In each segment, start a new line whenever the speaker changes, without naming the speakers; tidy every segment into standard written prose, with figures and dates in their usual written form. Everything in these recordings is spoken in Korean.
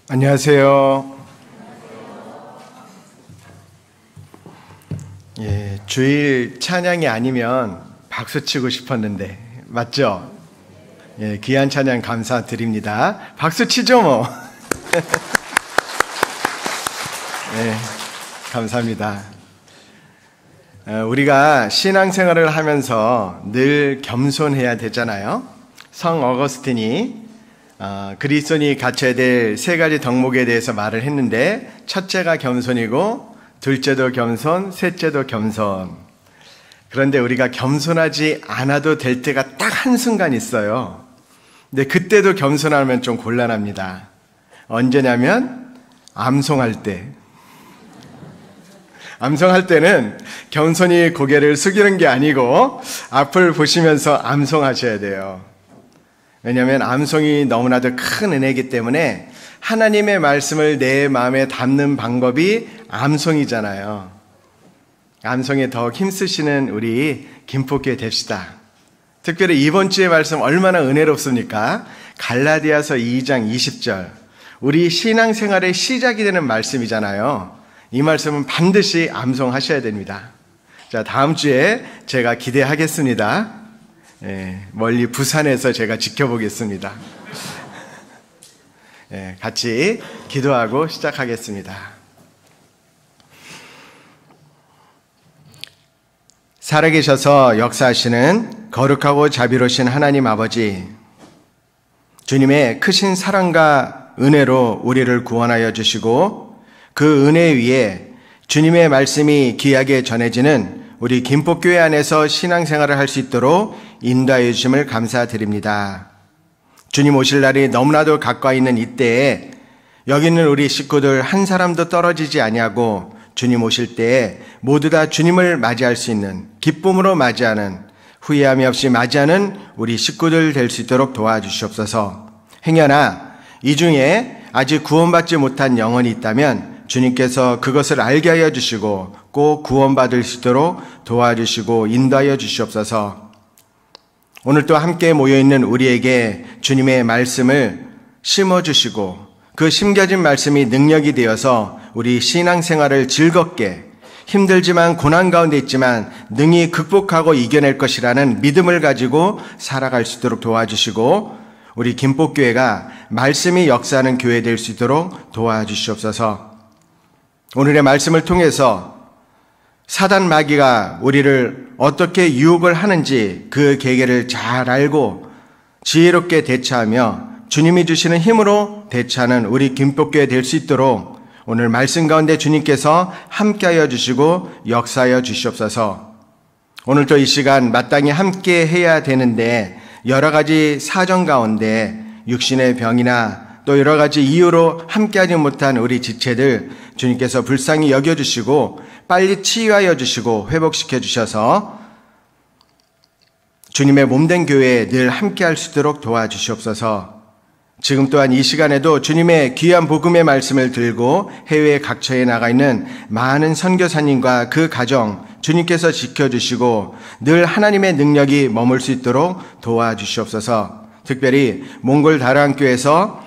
안녕하세요. 주일 찬양이 아니면 박수 치고 싶었는데 맞죠? 귀한 찬양 감사드립니다. 박수 치죠 뭐. 감사합니다. 우리가 신앙생활을 하면서 늘 겸손해야 되잖아요. 성 어거스틴이 그리스도인이 갖춰야 될 세 가지 덕목에 대해서 말을 했는데, 첫째가 겸손이고, 둘째도 겸손, 셋째도 겸손. 그런데 우리가 겸손하지 않아도 될 때가 딱 한순간 있어요. 근데 그때도 겸손하면 좀 곤란합니다. 언제냐면 암송할 때. 암송할 때는 겸손히 고개를 숙이는 게 아니고 앞을 보시면서 암송하셔야 돼요. 왜냐하면 암송이 너무나도 큰 은혜이기 때문에 하나님의 말씀을 내 마음에 담는 방법이 암송이잖아요. 암송에 더 힘쓰시는 우리 김포교회 됩시다. 특별히 이번 주의 말씀 얼마나 은혜롭습니까? 갈라디아서 2장 20절. 우리 신앙생활의 시작이 되는 말씀이잖아요. 이 말씀은 반드시 암송하셔야 됩니다. 자, 다음 주에 제가 기대하겠습니다. 멀리 부산에서 제가 지켜보겠습니다. 같이 기도하고 시작하겠습니다. 살아계셔서 역사하시는 거룩하고 자비로우신 하나님 아버지, 주님의 크신 사랑과 은혜로 우리를 구원하여 주시고 그 은혜 위에 주님의 말씀이 귀하게 전해지는 우리 김포교회 안에서 신앙생활을 할 수 있도록 인도하여 주심을 감사드립니다. 주님 오실 날이 너무나도 가까이 있는 이때에 여기 있는 우리 식구들 한 사람도 떨어지지 아니하고 주님 오실 때에 모두 다 주님을 맞이할 수 있는, 기쁨으로 맞이하는, 후회함이 없이 맞이하는 우리 식구들 될 수 있도록 도와주시옵소서. 행여나 이 중에 아직 구원받지 못한 영혼이 있다면 주님께서 그것을 알게 하여 주시고 꼭 구원받을 수 있도록 도와주시고 인도하여 주시옵소서. 오늘 또 함께 모여있는 우리에게 주님의 말씀을 심어주시고 그 심겨진 말씀이 능력이 되어서 우리 신앙생활을 즐겁게, 힘들지만 고난 가운데 있지만 능히 극복하고 이겨낼 것이라는 믿음을 가지고 살아갈 수 있도록 도와주시고 우리 김포교회가 말씀이 역사하는 교회 될 수 있도록 도와주시옵소서. 오늘의 말씀을 통해서 사단 마귀가 우리를 어떻게 유혹을 하는지 그 계계를 잘 알고 지혜롭게 대처하며 주님이 주시는 힘으로 대처하는 우리 김포교회 될 수 있도록 오늘 말씀 가운데 주님께서 함께하여 주시고 역사하여 주시옵소서. 오늘도 이 시간 마땅히 함께 해야 되는데 여러 가지 사정 가운데 육신의 병이나 또 여러 가지 이유로 함께하지 못한 우리 지체들 주님께서 불쌍히 여겨주시고 빨리 치유하여 주시고 회복시켜 주셔서 주님의 몸된 교회에 늘 함께할 수 있도록 도와주시옵소서. 지금 또한 이 시간에도 주님의 귀한 복음의 말씀을 들고 해외 각처에 나가 있는 많은 선교사님과 그 가정 주님께서 지켜주시고 늘 하나님의 능력이 머물 수 있도록 도와주시옵소서. 특별히 몽골 다랑교에서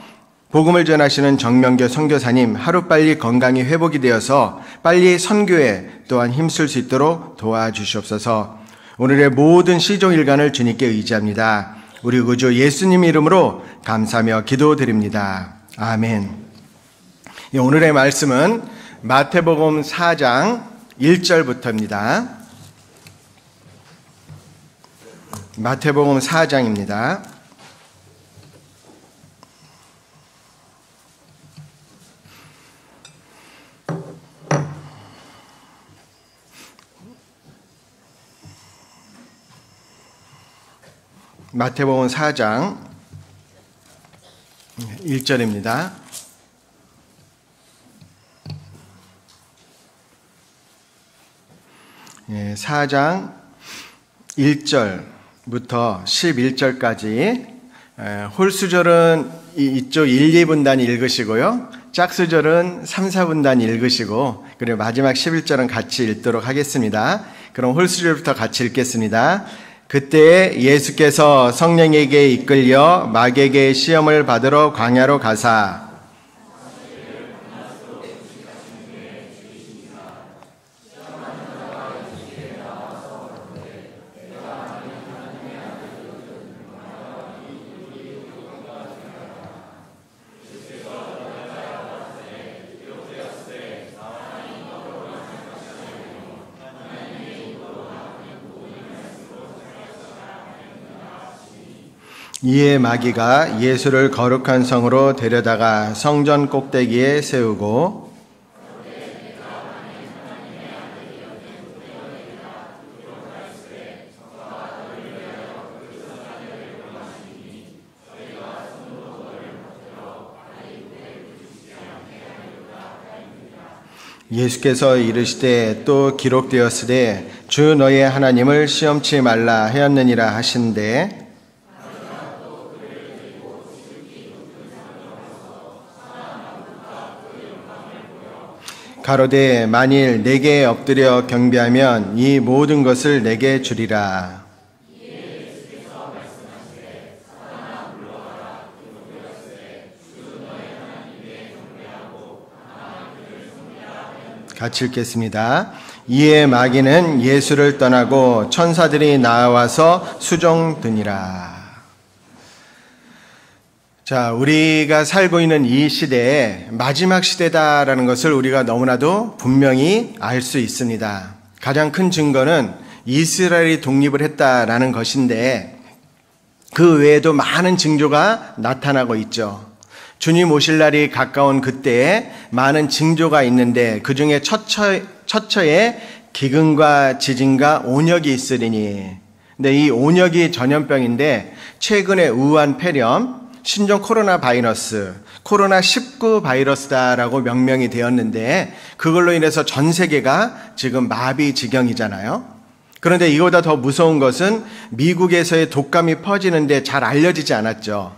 복음을 전하시는 정명교 선교사님 하루빨리 건강이 회복이 되어서 빨리 선교에 또한 힘쓸 수 있도록 도와주시옵소서. 오늘의 모든 시종일관을 주님께 의지합니다. 우리 구주 예수님 이름으로 감사하며 기도드립니다. 아멘. 오늘의 말씀은 마태복음 4장 1절부터입니다. 마태복음 4장입니다. 마태복음 4장 1절입니다. 예, 4장 1절부터 11절까지 홀수절은 이쪽 1, 2분단 읽으시고요. 짝수절은 3, 4분단 읽으시고 그리고 마지막 11절은 같이 읽도록 하겠습니다. 그럼 홀수절부터 같이 읽겠습니다. 그때 예수께서 성령에게 이끌려 마귀에게 시험을 받으러 광야로 가사 이에 마귀가 예수를 거룩한 성으로 데려다가 성전 꼭대기에 세우고 예수께서 이르시되 또 기록되었으되 주 너의 하나님을 시험치 말라 하였느니라 하신대 가로되 만일 내게 엎드려 경배하면 이 모든 것을 내게 주리라. 같이 읽겠습니다. 이에 마귀는 예수를 떠나고 천사들이 나와서 수종드니라. 자, 우리가 살고 있는 이 시대에 마지막 시대다라는 것을 우리가 너무나도 분명히 알 수 있습니다. 가장 큰 증거는 이스라엘이 독립을 했다라는 것인데 그 외에도 많은 징조가 나타나고 있죠. 주님 오실 날이 가까운 그때에 많은 징조가 있는데 그 중에 처처에 기근과 지진과 온역이 있으리니. 근데 이 온역이 전염병인데 최근에 우한 폐렴, 신종 코로나 바이러스, 코로나19 바이러스다라고 명명이 되었는데 그걸로 인해서 전 세계가 지금 마비 지경이잖아요. 그런데 이거보다 더 무서운 것은 미국에서의 독감이 퍼지는데 잘 알려지지 않았죠.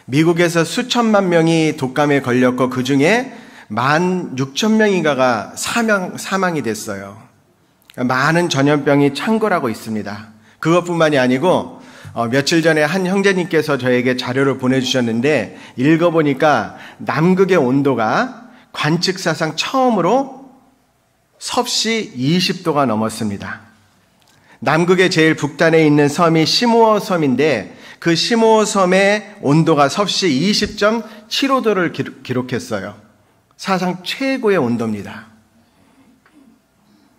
미국에서 수천만 명이 독감에 걸렸고 그 중에 16,000명인가가 사망이 됐어요. 많은 전염병이 창궐하고 있습니다. 그것뿐만이 아니고 며칠 전에 한 형제님께서 저에게 자료를 보내주셨는데 읽어보니까 남극의 온도가 관측사상 처음으로 섭씨 20도가 넘었습니다. 남극의 제일 북단에 있는 섬이 시모어 섬인데 그 시모어 섬의 온도가 섭씨 20.75도를 기록했어요. 사상 최고의 온도입니다.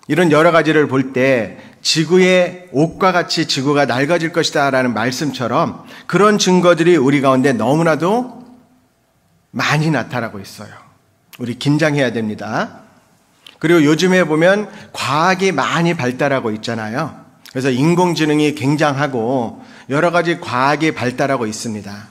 이런 여러 가지를 볼 때 지구의 옷과 같이 지구가 낡아질 것이다 라는 말씀처럼 그런 증거들이 우리 가운데 너무나도 많이 나타나고 있어요. 우리 긴장해야 됩니다. 그리고 요즘에 보면 과학이 많이 발달하고 있잖아요. 그래서 인공지능이 굉장하고 여러 가지 과학이 발달하고 있습니다.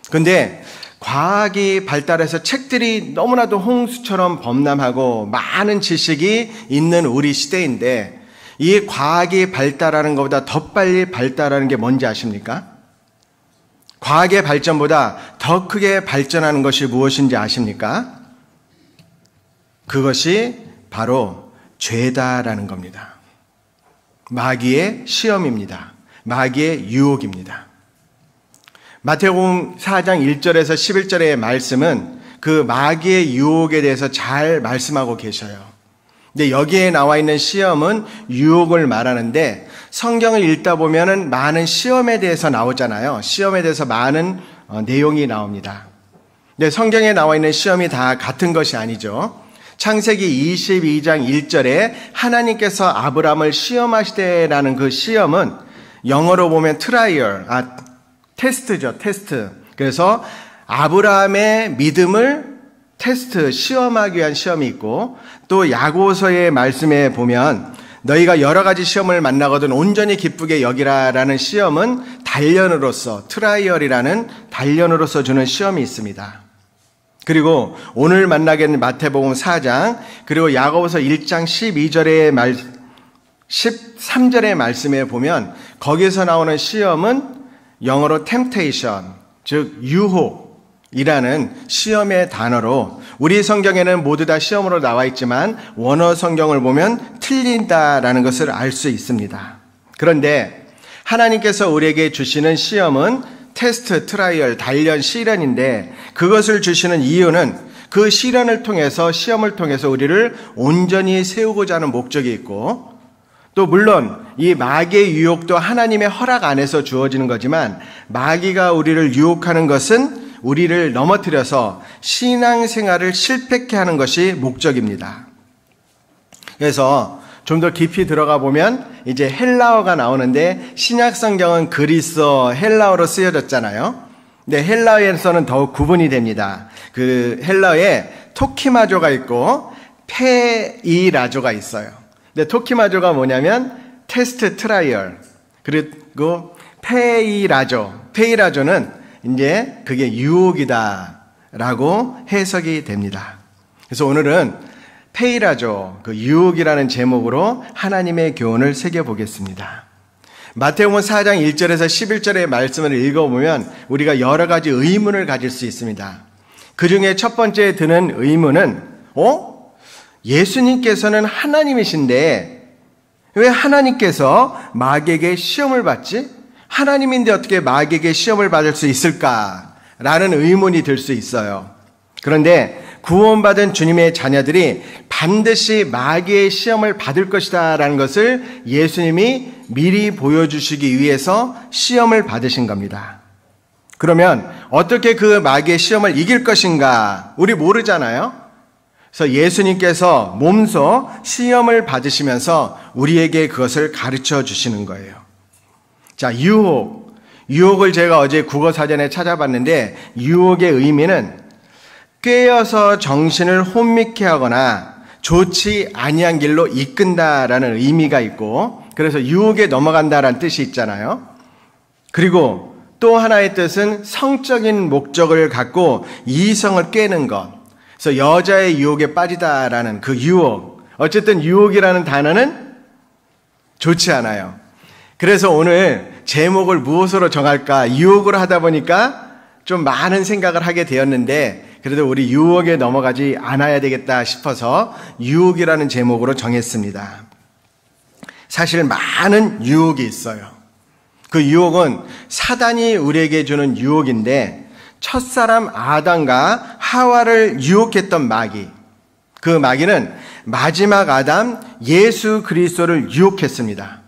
그런데 과학이 발달해서 책들이 너무나도 홍수처럼 범람하고 많은 지식이 있는 우리 시대인데 이 과학이 발달하는 것보다 더 빨리 발달하는 게 뭔지 아십니까? 과학의 발전보다 더 크게 발전하는 것이 무엇인지 아십니까? 그것이 바로 죄다라는 겁니다. 마귀의 시험입니다. 마귀의 유혹입니다. 마태복음 4장 1절에서 11절의 말씀은 그 마귀의 유혹에 대해서 잘 말씀하고 계셔요. 근데 여기에 나와 있는 시험은 유혹을 말하는데 성경을 읽다 보면은 많은 시험에 대해서 나오잖아요. 시험에 대해서 많은 내용이 나옵니다. 근데 성경에 나와 있는 시험이 다 같은 것이 아니죠. 창세기 22장 1절에 하나님께서 아브라함을 시험하시되라는 그 시험은 영어로 보면 트라이얼, 테스트죠, 테스트. 그래서 아브라함의 믿음을 테스트, 시험하기 위한 시험이 있고 또 야고보서의 말씀에 보면 너희가 여러 가지 시험을 만나거든 온전히 기쁘게 여기라라는 시험은 단련으로서, 트라이얼이라는 단련으로서 주는 시험이 있습니다. 그리고 오늘 만나게 된 마태복음 4장 그리고 야고보서 1장 13절의 말씀에 보면 거기서 나오는 시험은 영어로 temptation, 즉 유혹이라는 시험의 단어로 우리 성경에는 모두 다 시험으로 나와 있지만 원어 성경을 보면 틀린다라는 것을 알 수 있습니다. 그런데 하나님께서 우리에게 주시는 시험은 테스트, 트라이얼, 단련, 시련인데 그것을 주시는 이유는 그 시련을 통해서 시험을 통해서 우리를 온전히 세우고자 하는 목적이 있고 또 물론 이 마귀의 유혹도 하나님의 허락 안에서 주어지는 거지만 마귀가 우리를 유혹하는 것은 우리를 넘어뜨려서 신앙생활을 실패케 하는 것이 목적입니다. 그래서 좀 더 깊이 들어가 보면 이제 헬라어가 나오는데 신약 성경은 그리스어, 헬라어로 쓰여졌잖아요. 근데 헬라어에서는 더욱 구분이 됩니다. 그 헬라어에 토키마조가 있고 페이라조가 있어요. 근데 토키마조가 뭐냐면 테스트 트라이얼, 그리고 페이라조는 이제 그게 유혹이다라고 해석이 됩니다. 그래서 오늘은 페이라조, 그 유혹이라는 제목으로 하나님의 교훈을 새겨보겠습니다. 마태복음 4장 1절에서 11절의 말씀을 읽어보면 우리가 여러 가지 의문을 가질 수 있습니다. 그 중에 첫 번째 드는 의문은 예수님께서는 하나님이신데 왜 하나님께서 마귀에게 시험을 받지? 하나님인데 어떻게 마귀에게 시험을 받을 수 있을까라는 의문이 들 수 있어요. 그런데 구원받은 주님의 자녀들이 반드시 마귀의 시험을 받을 것이다 라는 것을 예수님이 미리 보여주시기 위해서 시험을 받으신 겁니다. 그러면 어떻게 그 마귀의 시험을 이길 것인가? 우리 모르잖아요. 그래서 예수님께서 몸소 시험을 받으시면서 우리에게 그것을 가르쳐 주시는 거예요. 자, 유혹을 제가 어제 국어사전에 찾아봤는데 유혹의 의미는 꾀어서 정신을 혼미케 하거나 좋지 아니한 길로 이끈다라는 의미가 있고, 그래서 유혹에 넘어간다라는 뜻이 있잖아요. 그리고 또 하나의 뜻은 성적인 목적을 갖고 이성을 깨는 것. 그래서 여자의 유혹에 빠지다라는 그 유혹. 어쨌든 유혹이라는 단어는 좋지 않아요. 그래서 오늘 제목을 무엇으로 정할까? 유혹을 하다 보니까 좀 많은 생각을 하게 되었는데 그래도 우리 유혹에 넘어가지 않아야 되겠다 싶어서 유혹이라는 제목으로 정했습니다. 사실 많은 유혹이 있어요. 그 유혹은 사단이 우리에게 주는 유혹인데 첫사람 아담과 하와를 유혹했던 마귀, 그 마귀는 마지막 아담 예수 그리스도를 유혹했습니다.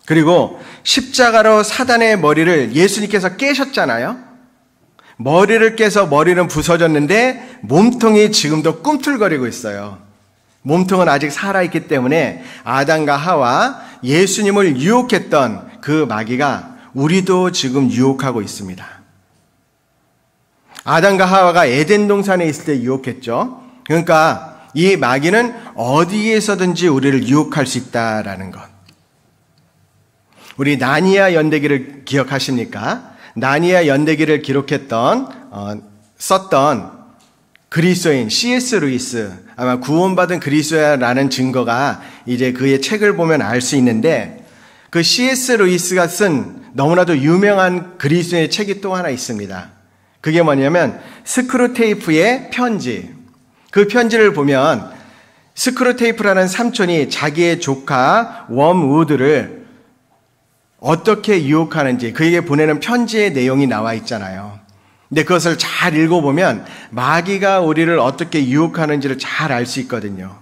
그리고 십자가로 사단의 머리를 예수님께서 깨셨잖아요. 머리를 깨서 머리는 부서졌는데 몸통이 지금도 꿈틀거리고 있어요. 몸통은 아직 살아있기 때문에 아담과 하와 예수님을 유혹했던 그 마귀가 우리도 지금 유혹하고 있습니다. 아담과 하와가 에덴 동산에 있을 때 유혹했죠. 그러니까 이 마귀는 어디에서든지 우리를 유혹할 수 있다라는 것. 우리 나니아 연대기를 기억하십니까? 나니아 연대기를 썼던 그리스도인 C.S. 루이스, 아마 구원받은 그리스도야라는 증거가 이제 그의 책을 보면 알 수 있는데, 그 C.S. 루이스가 쓴 너무나도 유명한 그리스도의 책이 또 하나 있습니다. 그게 뭐냐면 스크루테이프의 편지. 그 편지를 보면 스크루테이프라는 삼촌이 자기의 조카 웜우드를 어떻게 유혹하는지 그에게 보내는 편지의 내용이 나와 있잖아요. 근데 그것을 잘 읽어보면 마귀가 우리를 어떻게 유혹하는지를 잘 알 수 있거든요.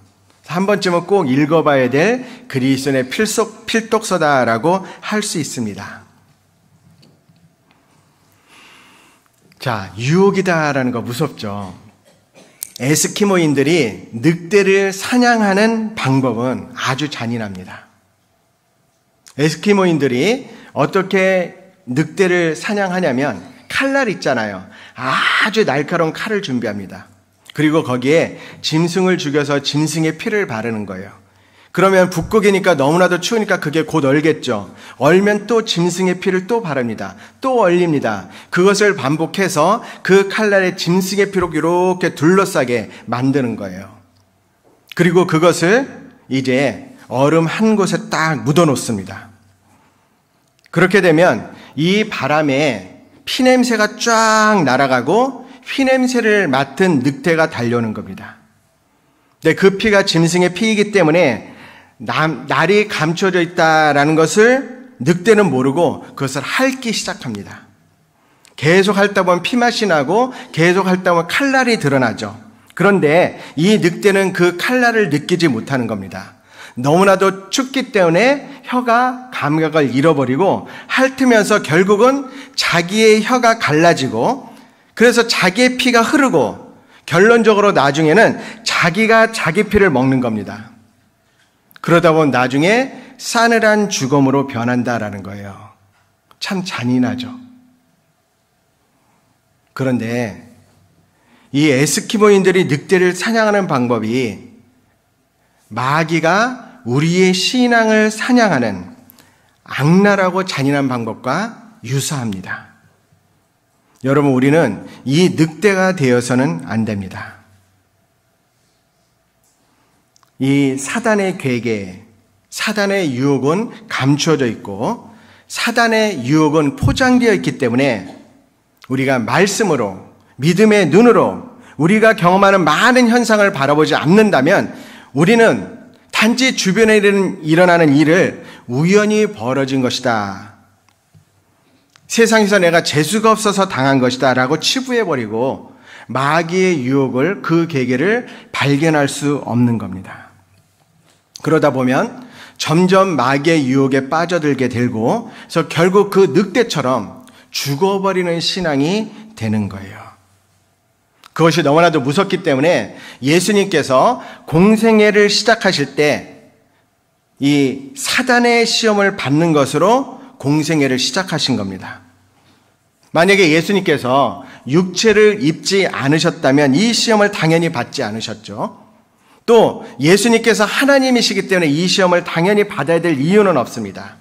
한 번쯤은 꼭 읽어봐야 될 그리스도인의 필독서다라고 할 수 있습니다. 자, 유혹이다라는 거 무섭죠. 에스키모인들이 늑대를 사냥하는 방법은 아주 잔인합니다. 에스키모인들이 어떻게 늑대를 사냥하냐면 칼날 있잖아요. 아주 날카로운 칼을 준비합니다. 그리고 거기에 짐승을 죽여서 짐승의 피를 바르는 거예요. 그러면 북극이니까 너무나도 추우니까 그게 곧 얼겠죠. 얼면 또 짐승의 피를 또 바릅니다. 또 얼립니다. 그것을 반복해서 그 칼날에 짐승의 피로 이렇게 둘러싸게 만드는 거예요. 그리고 그것을 이제 얼음 한 곳에 딱 묻어놓습니다. 그렇게 되면 이 바람에 피냄새가 쫙 날아가고 피냄새를 맡은 늑대가 달려오는 겁니다. 근데 그 피가 짐승의 피이기 때문에 날이 감춰져 있다라는 것을 늑대는 모르고 그것을 핥기 시작합니다. 계속 핥다 보면 피맛이 나고 계속 핥다 보면 칼날이 드러나죠. 그런데 이 늑대는 그 칼날을 느끼지 못하는 겁니다. 너무나도 춥기 때문에 혀가 감각을 잃어버리고 핥으면서 결국은 자기의 혀가 갈라지고 그래서 자기의 피가 흐르고 결론적으로 나중에는 자기가 자기 피를 먹는 겁니다. 그러다 보면 나중에 싸늘한 죽음으로 변한다라는 거예요. 참 잔인하죠. 그런데 이 에스키모인들이 늑대를 사냥하는 방법이 마귀가 우리의 신앙을 사냥하는 악랄하고 잔인한 방법과 유사합니다. 여러분, 우리는 이 늑대가 되어서는 안 됩니다. 이 사단의 괴계, 사단의 유혹은 감추어져 있고 사단의 유혹은 포장되어 있기 때문에 우리가 말씀으로, 믿음의 눈으로 우리가 경험하는 많은 현상을 바라보지 않는다면 우리는 단지 주변에 일어나는 일을 우연히 벌어진 것이다, 세상에서 내가 재수가 없어서 당한 것이다 라고 치부해버리고 마귀의 유혹을, 그 계계를 발견할 수 없는 겁니다. 그러다 보면 점점 마귀의 유혹에 빠져들게 되고 그래서 결국 그 늑대처럼 죽어버리는 신앙이 되는 거예요. 그것이 너무나도 무섭기 때문에 예수님께서 공생애를 시작하실 때 이 사단의 시험을 받는 것으로 공생애를 시작하신 겁니다. 만약에 예수님께서 육체를 입지 않으셨다면 이 시험을 당연히 받지 않으셨죠. 또 예수님께서 하나님이시기 때문에 이 시험을 당연히 받아야 될 이유는 없습니다.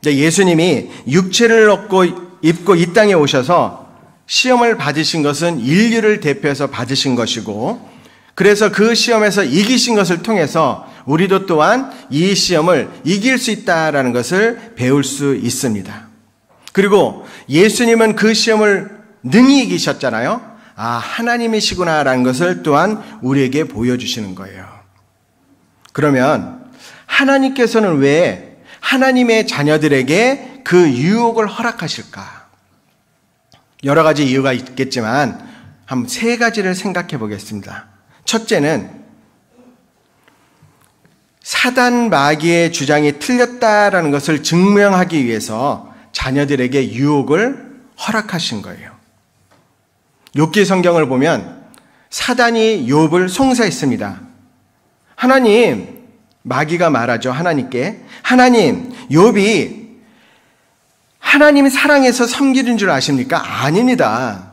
근데 예수님이 육체를 입고 이 땅에 오셔서 시험을 받으신 것은 인류를 대표해서 받으신 것이고, 그래서 그 시험에서 이기신 것을 통해서 우리도 또한 이 시험을 이길 수 있다라는 것을 배울 수 있습니다. 그리고 예수님은 그 시험을 능히 이기셨잖아요. 아, 하나님이시구나라는 것을 또한 우리에게 보여주시는 거예요. 그러면 하나님께서는 왜 하나님의 자녀들에게 그 유혹을 허락하실까? 여러 가지 이유가 있겠지만 한 3가지를 생각해 보겠습니다. 첫째는 사단 마귀의 주장이 틀렸다라는 것을 증명하기 위해서 자녀들에게 유혹을 허락하신 거예요. 욥기 성경을 보면 사단이 욥을 송사했습니다. 하나님, 마귀가 말하죠. 하나님께, 하나님, 욥이 하나님 사랑해서 섬기는 줄 아십니까? 아닙니다.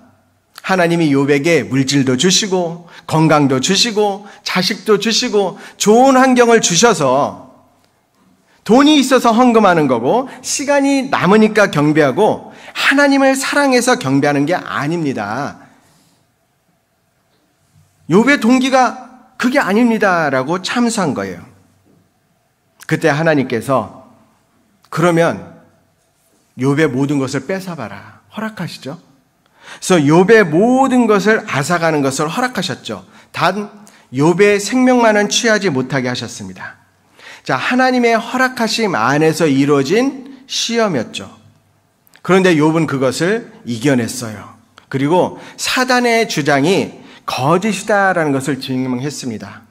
하나님이 욥에게 물질도 주시고 건강도 주시고 자식도 주시고 좋은 환경을 주셔서 돈이 있어서 헌금하는 거고 시간이 남으니까 경배하고 하나님을 사랑해서 경배하는 게 아닙니다. 욥의 동기가 그게 아닙니다라고 참수한 거예요. 그때 하나님께서 그러면 욥의 모든 것을 뺏어봐라 허락하시죠. 그래서 욥의 모든 것을 앗아가는 것을 허락하셨죠. 단 욥의 생명만은 취하지 못하게 하셨습니다. 자, 하나님의 허락하심 안에서 이루어진 시험이었죠. 그런데 욥은 그것을 이겨냈어요. 그리고 사단의 주장이 거짓이다라는 것을 증명했습니다.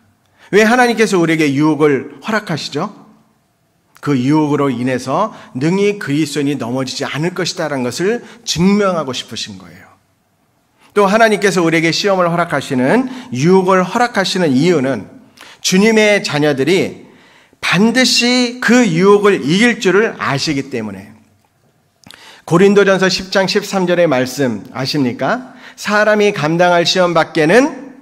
왜 하나님께서 우리에게 유혹을 허락하시죠? 그 유혹으로 인해서 능히 그리스도인이 넘어지지 않을 것이다라는 것을 증명하고 싶으신 거예요. 또 하나님께서 우리에게 시험을 허락하시는, 유혹을 허락하시는 이유는 주님의 자녀들이 반드시 그 유혹을 이길 줄을 아시기 때문에. 고린도전서 10장 13절의 말씀 아십니까? 사람이 감당할 시험 밖에는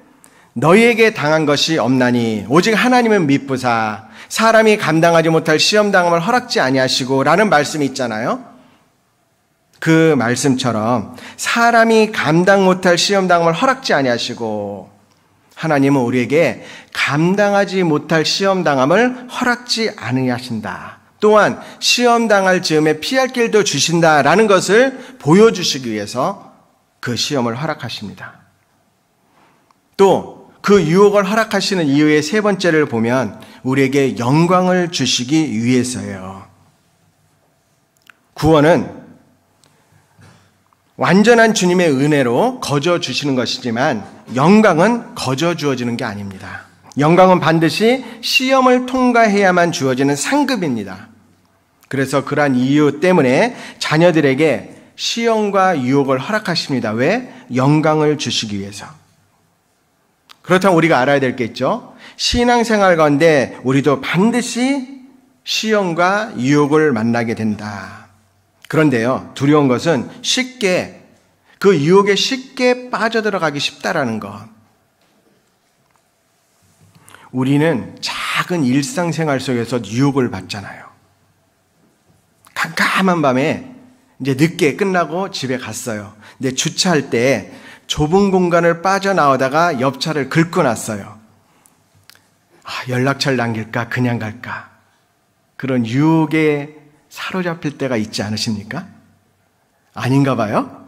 너희에게 당한 것이 없나니 오직 하나님은 미쁘사 사람이 감당하지 못할 시험 당함을 허락지 아니하시고 라는 말씀이 있잖아요. 그 말씀처럼 사람이 감당 못할 시험 당함을 허락지 아니하시고 하나님은 우리에게 감당하지 못할 시험 당함을 허락지 아니하신다. 또한 시험 당할 즈음에 피할 길도 주신다라는 것을 보여주시기 위해서 그 시험을 허락하십니다. 또 그 유혹을 허락하시는 이유의 3번째를 보면 우리에게 영광을 주시기 위해서예요. 구원은 완전한 주님의 은혜로 거저 주시는 것이지만 영광은 거저 주어지는 게 아닙니다. 영광은 반드시 시험을 통과해야만 주어지는 상급입니다. 그래서 그러한 이유 때문에 자녀들에게 시험과 유혹을 허락하십니다. 왜? 영광을 주시기 위해서. 그렇다면 우리가 알아야 될 게 있죠. 신앙생활 가운데 우리도 반드시 시험과 유혹을 만나게 된다. 그런데요, 두려운 것은 그 유혹에 쉽게 빠져들어가기 쉽다라는 것. 우리는 작은 일상생활 속에서 유혹을 받잖아요. 깜깜한 밤에 이제 늦게 끝나고 집에 갔어요. 근데 주차할 때 좁은 공간을 빠져나오다가 옆차를 긁고 났어요. 연락처를 남길까? 그냥 갈까? 그런 유혹에 사로잡힐 때가 있지 않으십니까? 아닌가 봐요?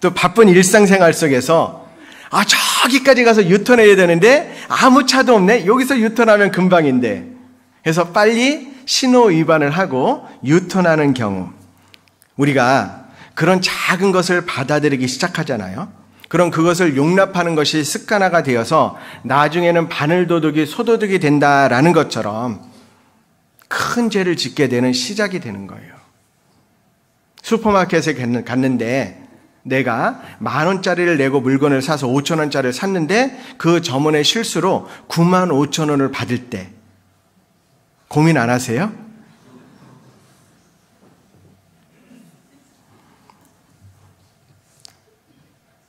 또 바쁜 일상생활 속에서 저기까지 가서 유턴해야 되는데 아무 차도 없네? 여기서 유턴하면 금방인데. 그래서 빨리 신호 위반을 하고 유턴하는 경우, 우리가 그런 작은 것을 받아들이기 시작하잖아요. 그럼 그것을 용납하는 것이 습관화가 되어서 나중에는 바늘도둑이 소도둑이 된다라는 것처럼 큰 죄를 짓게 되는 시작이 되는 거예요. 슈퍼마켓에 갔는데 내가 10,000원짜리를 내고 물건을 사서 5,000원짜리를 샀는데 그 점원의 실수로 95,000원을 받을 때 고민 안 하세요?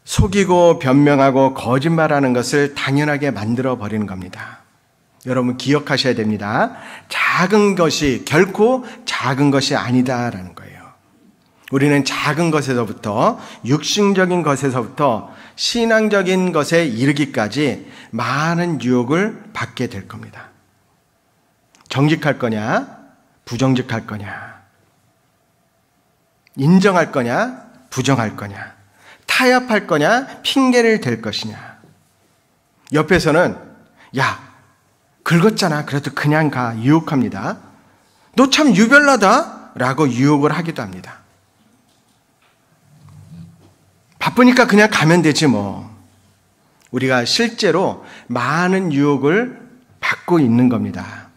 속이고 변명하고 거짓말하는 것을 당연하게 만들어 버리는 겁니다. 여러분 기억하셔야 됩니다. 작은 것이 결코 작은 것이 아니다라는 거예요. 우리는 작은 것에서부터 육신적인 것에서부터 신앙적인 것에 이르기까지 많은 유혹을 받게 될 겁니다. 정직할 거냐, 부정직할 거냐, 인정할 거냐, 부정할 거냐, 타협할 거냐, 핑계를 댈 것이냐. 옆에서는 야, 긁었잖아. 그래도 그냥 가. 유혹합니다. 너 참 유별나다 라고 유혹을 하기도 합니다. 바쁘니까 그냥 가면 되지 뭐. 우리가 실제로 많은 유혹을 받고 있는 겁니다.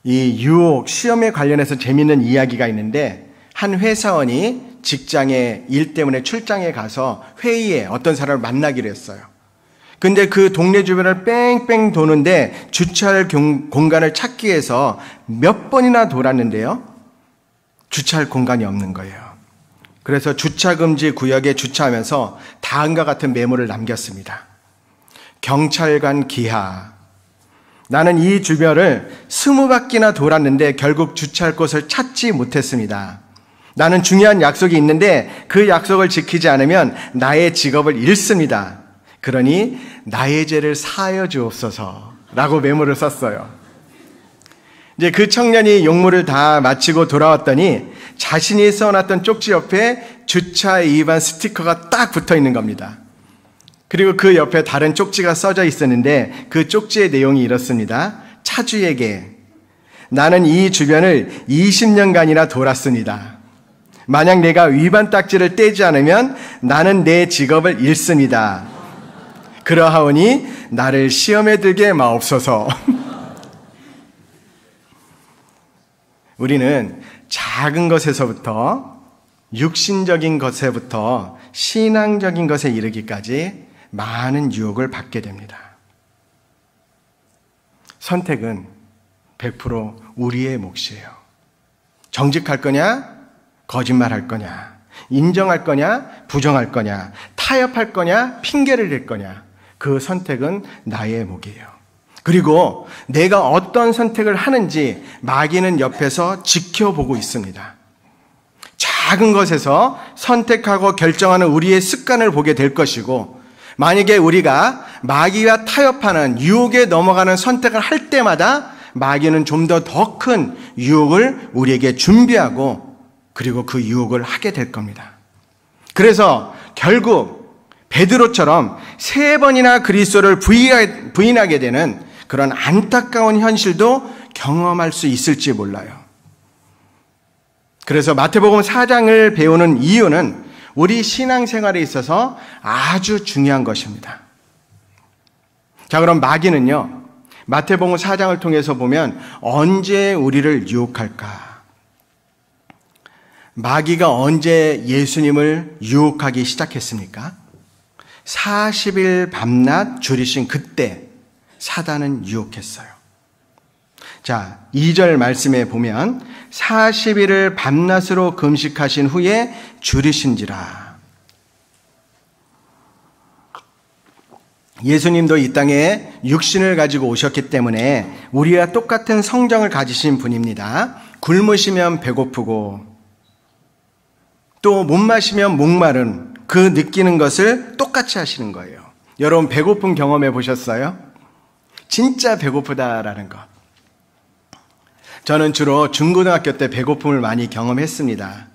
이 유혹, 시험에 관련해서 재미있는 이야기가 있는데 한 회사원이 직장에 일 때문에 출장에 가서 회의에 어떤 사람을 만나기로 했어요. 근데 그 동네 주변을 뺑뺑 도는데 주차할 공간을 찾기 위해서 몇 번이나 돌았는데요. 주차할 공간이 없는 거예요. 그래서 주차금지 구역에 주차하면서 다음과 같은 메모를 남겼습니다. 경찰관 기하. 나는 이 주변을 20바퀴나 돌았는데 결국 주차할 곳을 찾지 못했습니다. 나는 중요한 약속이 있는데 그 약속을 지키지 않으면 나의 직업을 잃습니다. 그러니 나의 죄를 사하여 주옵소서 라고 메모를 썼어요. 이제 그 청년이 용무를 다 마치고 돌아왔더니 자신이 써놨던 쪽지 옆에 주차 위반 스티커가 딱 붙어 있는 겁니다. 그리고 그 옆에 다른 쪽지가 써져 있었는데 그 쪽지의 내용이 이렇습니다. 차주에게 나는 이 주변을 20년간이나 돌았습니다. 만약 내가 위반 딱지를 떼지 않으면 나는 내 직업을 잃습니다. 그러하오니 나를 시험에 들게 마옵소서. 우리는 작은 것에서부터 육신적인 것에부터 신앙적인 것에 이르기까지 많은 유혹을 받게 됩니다. 선택은 100% 우리의 몫이에요. 정직할 거냐? 거짓말할 거냐? 인정할 거냐? 부정할 거냐? 타협할 거냐? 핑계를 댈 거냐? 그 선택은 나의 몫이에요. 그리고 내가 어떤 선택을 하는지 마귀는 옆에서 지켜보고 있습니다. 작은 것에서 선택하고 결정하는 우리의 습관을 보게 될 것이고, 만약에 우리가 마귀와 타협하는 유혹에 넘어가는 선택을 할 때마다 마귀는 좀 더 큰 유혹을 우리에게 준비하고 그리고 그 유혹을 하게 될 겁니다. 그래서 결국 베드로처럼 3번이나 그리스도를 부인하게 되는 그런 안타까운 현실도 경험할 수 있을지 몰라요. 그래서 마태복음 4장을 배우는 이유는 우리 신앙생활에 있어서 아주 중요한 것입니다. 자, 그럼 마귀는요, 마태복음 4장을 통해서 보면 언제 우리를 유혹할까? 마귀가 언제 예수님을 유혹하기 시작했습니까? 40일 밤낮 줄이신 그때 사단은 유혹했어요. 자, 2절 말씀에 보면 40일을 밤낮으로 금식하신 후에 줄이신지라. 예수님도 이 땅에 육신을 가지고 오셨기 때문에 우리와 똑같은 성정을 가지신 분입니다. 굶으시면 배고프고 또 못 마시면 목마른 그 느끼는 것을 똑같이 하시는 거예요. 여러분 배고픔 경험해 보셨어요? 진짜 배고프다라는 거. 저는 주로 중고등학교 때 배고픔을 많이 경험했습니다.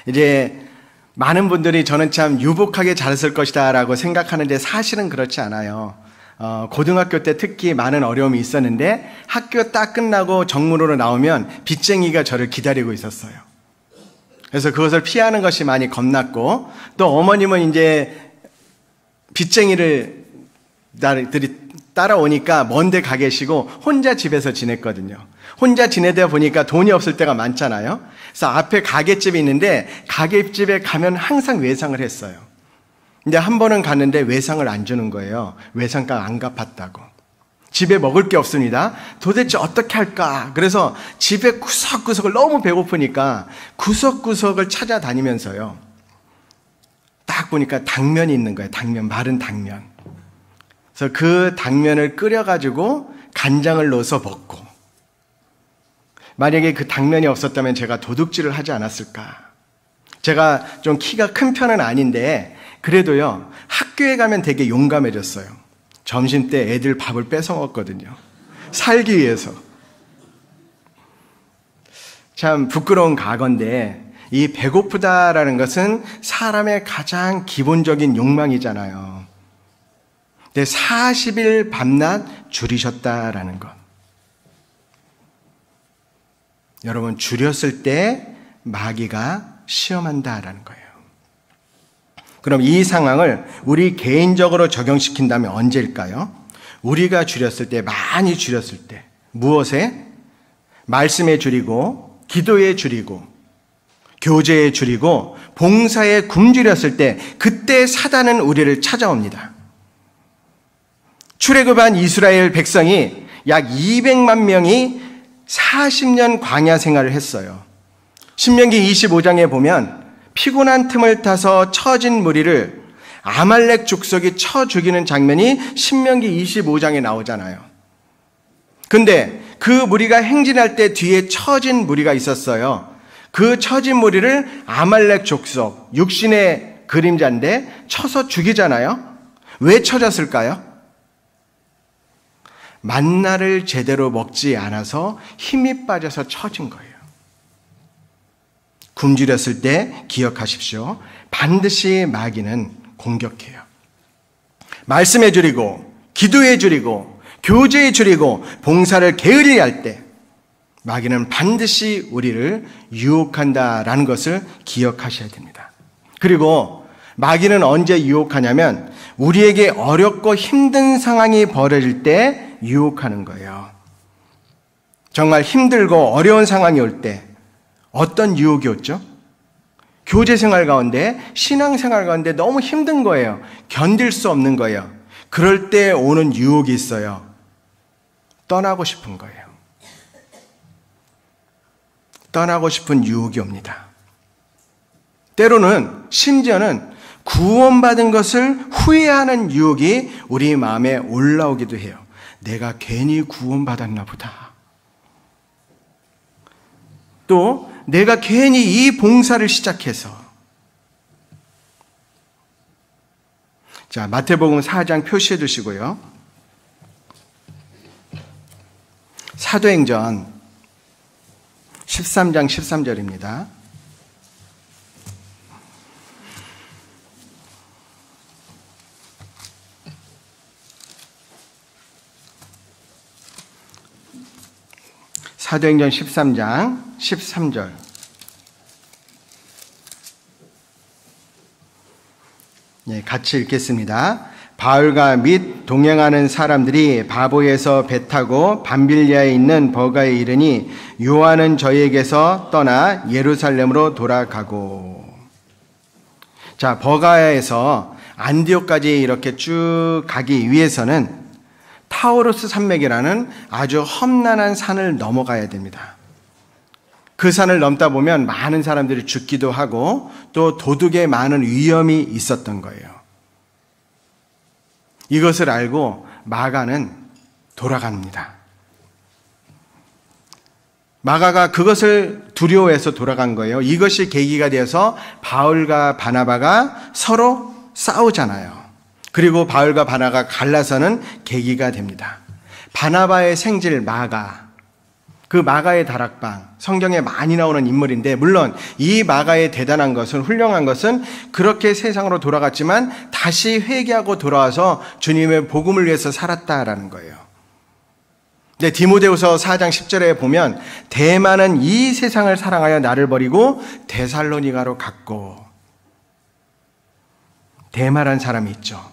이제 많은 분들이 저는 참 유복하게 자랐을 것이다 라고 생각하는데 사실은 그렇지 않아요. 고등학교 때 특히 많은 어려움이 있었는데 학교 딱 끝나고 정문으로 나오면 빚쟁이가 저를 기다리고 있었어요. 그래서 그것을 피하는 것이 많이 겁났고 또 어머님은 이제 빚쟁이들이 따라오니까 먼데 가 계시고 혼자 집에서 지냈거든요. 혼자 지내다 보니까 돈이 없을 때가 많잖아요. 그래서 앞에 가게집이 있는데 가게집에 가면 항상 외상을 했어요. 근데 한 번은 갔는데 외상을 안 주는 거예요. 외상값 안 갚았다고. 집에 먹을 게 없습니다. 도대체 어떻게 할까? 그래서 집에 구석구석을 너무 배고프니까 구석구석을 찾아다니면서요. 딱 보니까 당면이 있는 거예요. 당면, 마른 당면. 그래서 그 당면을 끓여가지고 간장을 넣어서 먹고 만약에 그 당면이 없었다면 제가 도둑질을 하지 않았을까? 제가 좀 키가 큰 편은 아닌데 그래도요 학교에 가면 되게 용감해졌어요. 점심 때 애들 밥을 뺏어 먹었거든요. 살기 위해서. 참 부끄러운 과거인데 이 배고프다라는 것은 사람의 가장 기본적인 욕망이잖아요. 근데 40일 밤낮 줄이셨다라는 것. 여러분 줄였을 때 마귀가 시험한다라는 거예요. 그럼 이 상황을 우리 개인적으로 적용시킨다면 언제일까요? 우리가 줄였을 때, 많이 줄였을 때 무엇에? 말씀에 줄이고 기도에 줄이고 교제에 줄이고 봉사에 굶주렸을 때 그때 사단은 우리를 찾아옵니다. 출애굽한 이스라엘 백성이 약 200만 명이 40년 광야 생활을 했어요. 신명기 25장에 보면 피곤한 틈을 타서 처진 무리를 아말렉 족속이 쳐 죽이는 장면이 신명기 25장에 나오잖아요. 근데 그 무리가 행진할 때 뒤에 처진 무리가 있었어요. 그 처진 무리를 아말렉 족속, 육신의 그림자인데 쳐서 죽이잖아요. 왜 쳐졌을까요? 만나를 제대로 먹지 않아서 힘이 빠져서 처진 거예요. 굶주렸을 때 기억하십시오. 반드시 마귀는 공격해요. 말씀에 줄이고 기도에 줄이고 교제에 줄이고 봉사를 게을리할 때 마귀는 반드시 우리를 유혹한다라는 것을 기억하셔야 됩니다. 그리고 마귀는 언제 유혹하냐면 우리에게 어렵고 힘든 상황이 벌어질 때 유혹하는 거예요. 정말 힘들고 어려운 상황이 올 때 어떤 유혹이 왔죠? 교제생활 가운데, 신앙생활 가운데 너무 힘든 거예요. 견딜 수 없는 거예요. 그럴 때 오는 유혹이 있어요. 떠나고 싶은 거예요. 떠나고 싶은 유혹이 옵니다. 때로는 심지어는 구원받은 것을 후회하는 유혹이 우리 마음에 올라오기도 해요. 내가 괜히 구원받았나 보다. 또 내가 괜히 이 봉사를 시작해서. 자, 마태복음 4장 표시해 두시고요. 사도행전 13장 13절입니다. 사도행전 13장 13절. 네, 같이 읽겠습니다. 바울과 및 동행하는 사람들이 바보에서 배 타고 밤빌리아에 있는 버가에 이르니 요한은 저희에게서 떠나 예루살렘으로 돌아가고. 자, 버가에서 안디옥까지 이렇게 쭉 가기 위해서는 타우루스 산맥이라는 아주 험난한 산을 넘어가야 됩니다. 그 산을 넘다 보면 많은 사람들이 죽기도 하고 또 도둑의 많은 위험이 있었던 거예요. 이것을 알고 마가는 돌아갑니다. 마가가 그것을 두려워해서 돌아간 거예요. 이것이 계기가 되어서 바울과 바나바가 서로 싸우잖아요. 그리고 바울과 바나바가 갈라서는 계기가 됩니다. 바나바의 생질 마가, 그 마가의 다락방, 성경에 많이 나오는 인물인데, 물론 이 마가의 대단한 것은, 훌륭한 것은 그렇게 세상으로 돌아갔지만 다시 회개하고 돌아와서 주님의 복음을 위해서 살았다라는 거예요. 근데 디모데후서 4장 10절에 보면 대마는 이 세상을 사랑하여 나를 버리고 데살로니가로 갔고, 대마란 사람이 있죠.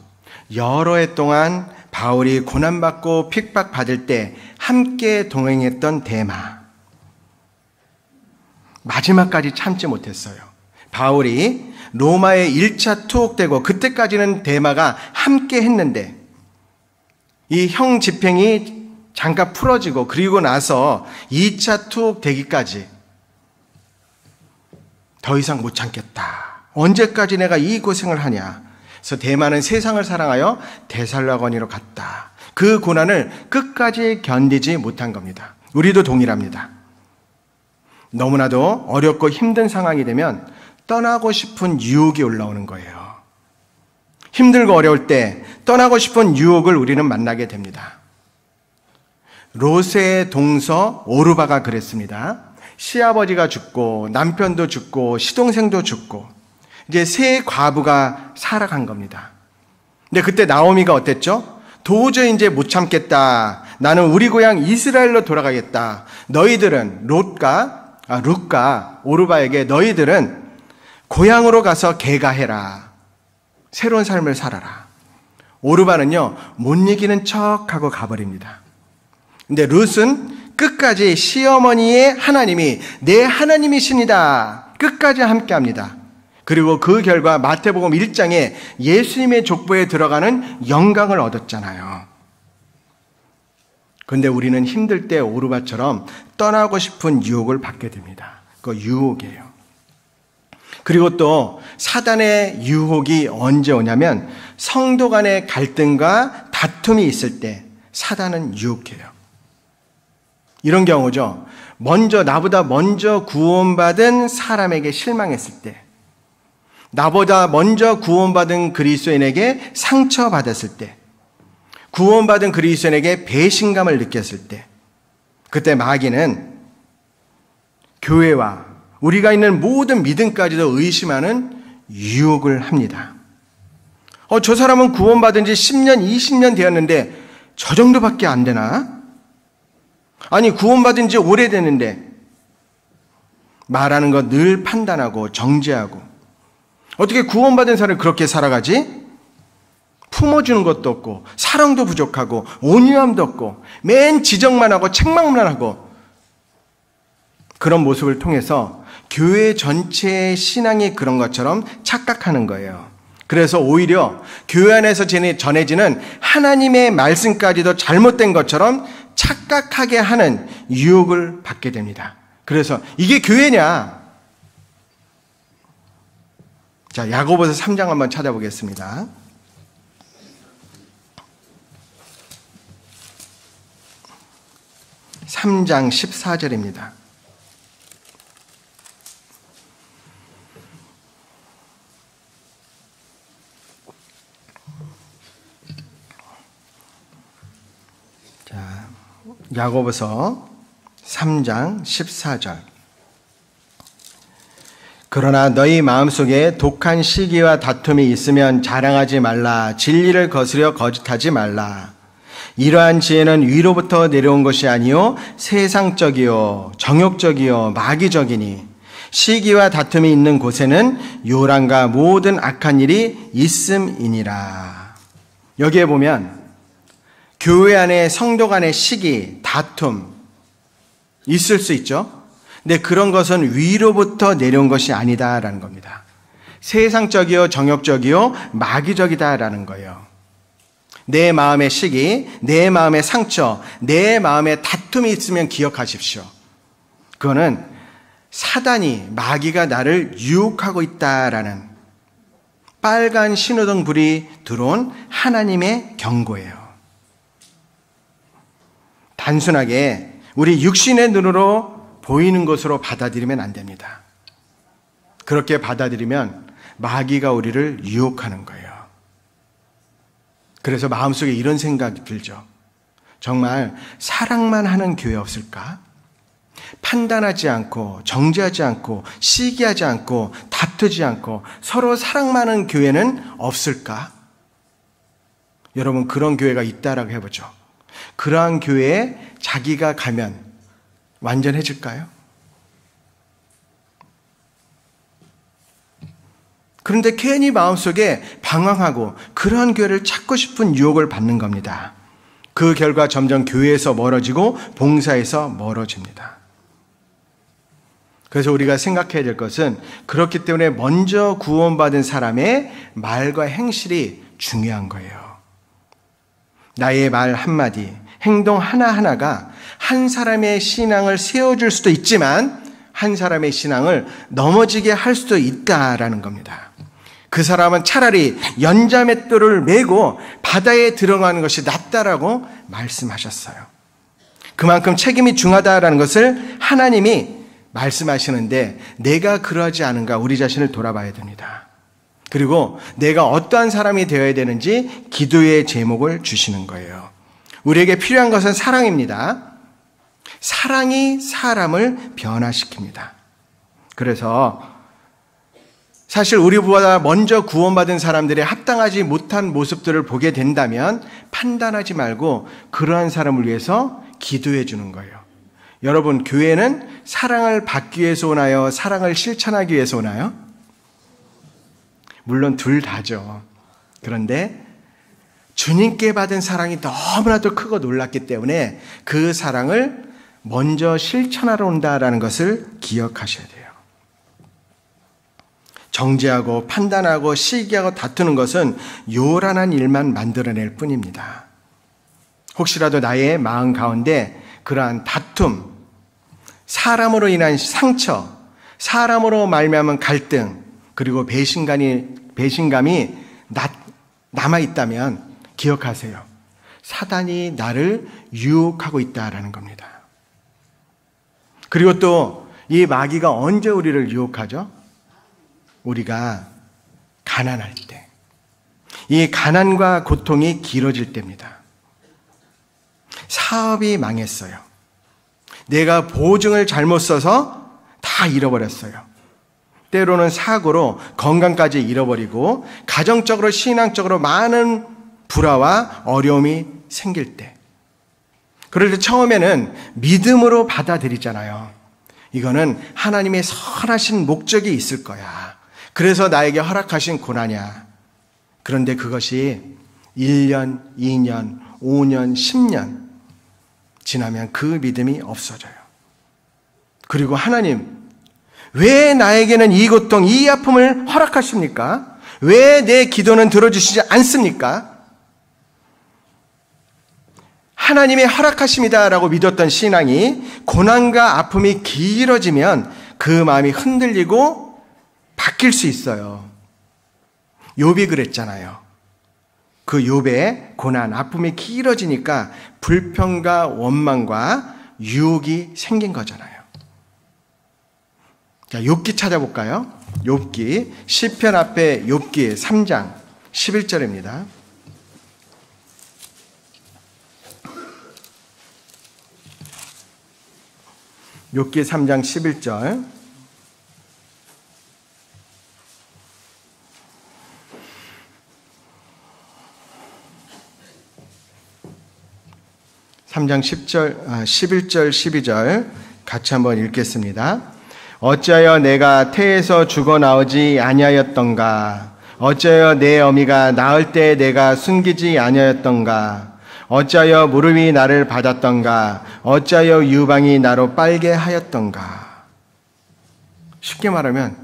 여러 해 동안 바울이 고난받고 핍박받을 때 함께 동행했던 대마. 마지막까지 참지 못했어요. 바울이 로마에 1차 투옥되고 그때까지는 대마가 함께 했는데 이 형 집행이 잠깐 풀어지고 그리고 나서 2차 투옥되기까지 더 이상 못 참겠다. 언제까지 내가 이 고생을 하냐. 그래서 대마는 세상을 사랑하여 데살로니가로 갔다. 그 고난을 끝까지 견디지 못한 겁니다. 우리도 동일합니다. 너무나도 어렵고 힘든 상황이 되면 떠나고 싶은 유혹이 올라오는 거예요. 힘들고 어려울 때 떠나고 싶은 유혹을 우리는 만나게 됩니다. 롯의 동서 오르바가 그랬습니다. 시아버지가 죽고 남편도 죽고 시동생도 죽고 이제 세 과부가 살아간 겁니다. 근데 그때 나오미가 어땠죠? 도저히 이제 못 참겠다. 나는 우리 고향 이스라엘로 돌아가겠다. 너희들은 룻과 오르바에게 너희들은 고향으로 가서 개가해라. 새로운 삶을 살아라. 오르바는요, 못 이기는 척하고 가버립니다. 근데 룻은 끝까지 시어머니의 하나님이 내 하나님이십니다. 끝까지 함께합니다. 그리고 그 결과 마태복음 1장에 예수님의 족보에 들어가는 영광을 얻었잖아요. 그런데 우리는 힘들 때 오르바처럼 떠나고 싶은 유혹을 받게 됩니다. 그거 유혹이에요. 그리고 또 사단의 유혹이 언제 오냐면 성도 간의 갈등과 다툼이 있을 때 사단은 유혹해요. 이런 경우죠. 나보다 먼저 구원받은 사람에게 실망했을 때, 나보다 먼저 구원받은 그리스도인에게 상처받았을 때, 구원받은 그리스도인에게 배신감을 느꼈을 때, 그때 마귀는 교회와 우리가 있는 모든 믿음까지도 의심하는 유혹을 합니다. 저 사람은 구원받은 지 10년, 20년 되었는데 저 정도밖에 안 되나? 아니, 구원받은 지 오래됐는데 말하는 거 늘 판단하고 정죄하고 어떻게 구원받은 사람을 그렇게 살아가지? 품어주는 것도 없고 사랑도 부족하고 온유함도 없고 맨 지적만 하고 책망만 하고 그런 모습을 통해서 교회 전체의 신앙이 그런 것처럼 착각하는 거예요. 그래서 오히려 교회 안에서 전해지는 하나님의 말씀까지도 잘못된 것처럼 착각하게 하는 유혹을 받게 됩니다. 그래서 이게 교회냐? 자, 야고보서 3장 한번 찾아보겠습니다. (3장) 14절입니다. 자, 야고보서 3장 14절. 그러나 너희 마음속에 독한 시기와 다툼이 있으면 자랑하지 말라. 진리를 거스려 거짓하지 말라. 이러한 지혜는 위로부터 내려온 것이 아니요 세상적이요 정욕적이요 마귀적이니 시기와 다툼이 있는 곳에는 요란과 모든 악한 일이 있음이니라. 여기에 보면 교회 안에 성도 간의 시기, 다툼 있을 수 있죠. 근데 그런 것은 위로부터 내려온 것이 아니다라는 겁니다. 세상적이요, 정욕적이요, 마귀적이다라는 거예요. 내 마음의 시기, 내 마음의 상처, 내 마음의 다툼이 있으면 기억하십시오. 그거는 사단이, 마귀가 나를 유혹하고 있다라는 빨간 신호등 불이 들어온 하나님의 경고예요. 단순하게 우리 육신의 눈으로 보이는 것으로 받아들이면 안 됩니다. 그렇게 받아들이면 마귀가 우리를 유혹하는 거예요. 그래서 마음속에 이런 생각이 들죠. 정말 사랑만 하는 교회 없을까? 판단하지 않고, 정죄하지 않고, 시기하지 않고, 다투지 않고, 서로 사랑만 하는 교회는 없을까? 여러분, 그런 교회가 있다라고 해보죠. 그러한 교회에 자기가 가면 완전해질까요? 그런데 괜히 마음속에 방황하고 그러한 교회를 찾고 싶은 유혹을 받는 겁니다. 그 결과 점점 교회에서 멀어지고 봉사에서 멀어집니다. 그래서 우리가 생각해야 될 것은 그렇기 때문에 먼저 구원받은 사람의 말과 행실이 중요한 거예요. 나의 말 한마디, 행동 하나하나가 한 사람의 신앙을 세워줄 수도 있지만 한 사람의 신앙을 넘어지게 할 수도 있다라는 겁니다. 그 사람은 차라리 연자맷돌을 메고 바다에 들어가는 것이 낫다라고 말씀하셨어요. 그만큼 책임이 중하다라는 것을 하나님이 말씀하시는데 내가 그러하지 않은가 우리 자신을 돌아봐야 됩니다. 그리고 내가 어떠한 사람이 되어야 되는지 기도의 제목을 주시는 거예요. 우리에게 필요한 것은 사랑입니다. 사랑이 사람을 변화시킵니다. 그래서 사실 우리보다 먼저 구원받은 사람들의 합당하지 못한 모습들을 보게 된다면 판단하지 말고 그러한 사람을 위해서 기도해 주는 거예요. 여러분, 교회는 사랑을 받기 위해서 오나요? 사랑을 실천하기 위해서 오나요? 물론 둘 다죠. 그런데 주님께 받은 사랑이 너무나도 크고 놀랐기 때문에 그 사랑을 먼저 실천하러 온다라는 것을 기억하셔야 돼요. 정죄하고 판단하고 시기하고 다투는 것은 요란한 일만 만들어낼 뿐입니다. 혹시라도 나의 마음 가운데 그러한 다툼, 사람으로 인한 상처, 사람으로 말미암은 갈등, 그리고 배신감이 남아있다면 기억하세요. 사단이 나를 유혹하고 있다라는 겁니다. 그리고 또 이 마귀가 언제 우리를 유혹하죠? 우리가 가난할 때, 이 가난과 고통이 길어질 때입니다. 사업이 망했어요. 내가 보증을 잘못 써서 다 잃어버렸어요. 때로는 사고로 건강까지 잃어버리고 가정적으로 신앙적으로 많은 불화와 어려움이 생길 때, 그럴 때 처음에는 믿음으로 받아들이잖아요. 이거는 하나님의 선하신 목적이 있을 거야. 그래서 나에게 허락하신 고난이야. 그런데 그것이 1년, 2년, 5년, 10년 지나면 그 믿음이 없어져요. 그리고 하나님, 왜 나에게는 이 고통, 이 아픔을 허락하십니까? 왜 내 기도는 들어주시지 않습니까? 하나님의 허락하심이다라고 믿었던 신앙이 고난과 아픔이 길어지면 그 마음이 흔들리고 바뀔 수 있어요. 욥이 그랬잖아요. 그 욥의 고난, 아픔이 길어지니까 불평과 원망과 유혹이 생긴 거잖아요. 자, 욥기 찾아볼까요? 욥기, 시편 앞에 욥기 3장 11절입니다. 욥기 3장 11절. (3장 11절 12절) 같이 한번 읽겠습니다. 어찌하여 내가 태에서 죽어나오지 아니하였던가? 어찌하여 내 어미가 낳을 때 내가 숨기지 아니하였던가? 어찌하여 무릎이 나를 받았던가? 어찌하여 유방이 나로 빨게 하였던가? 쉽게 말하면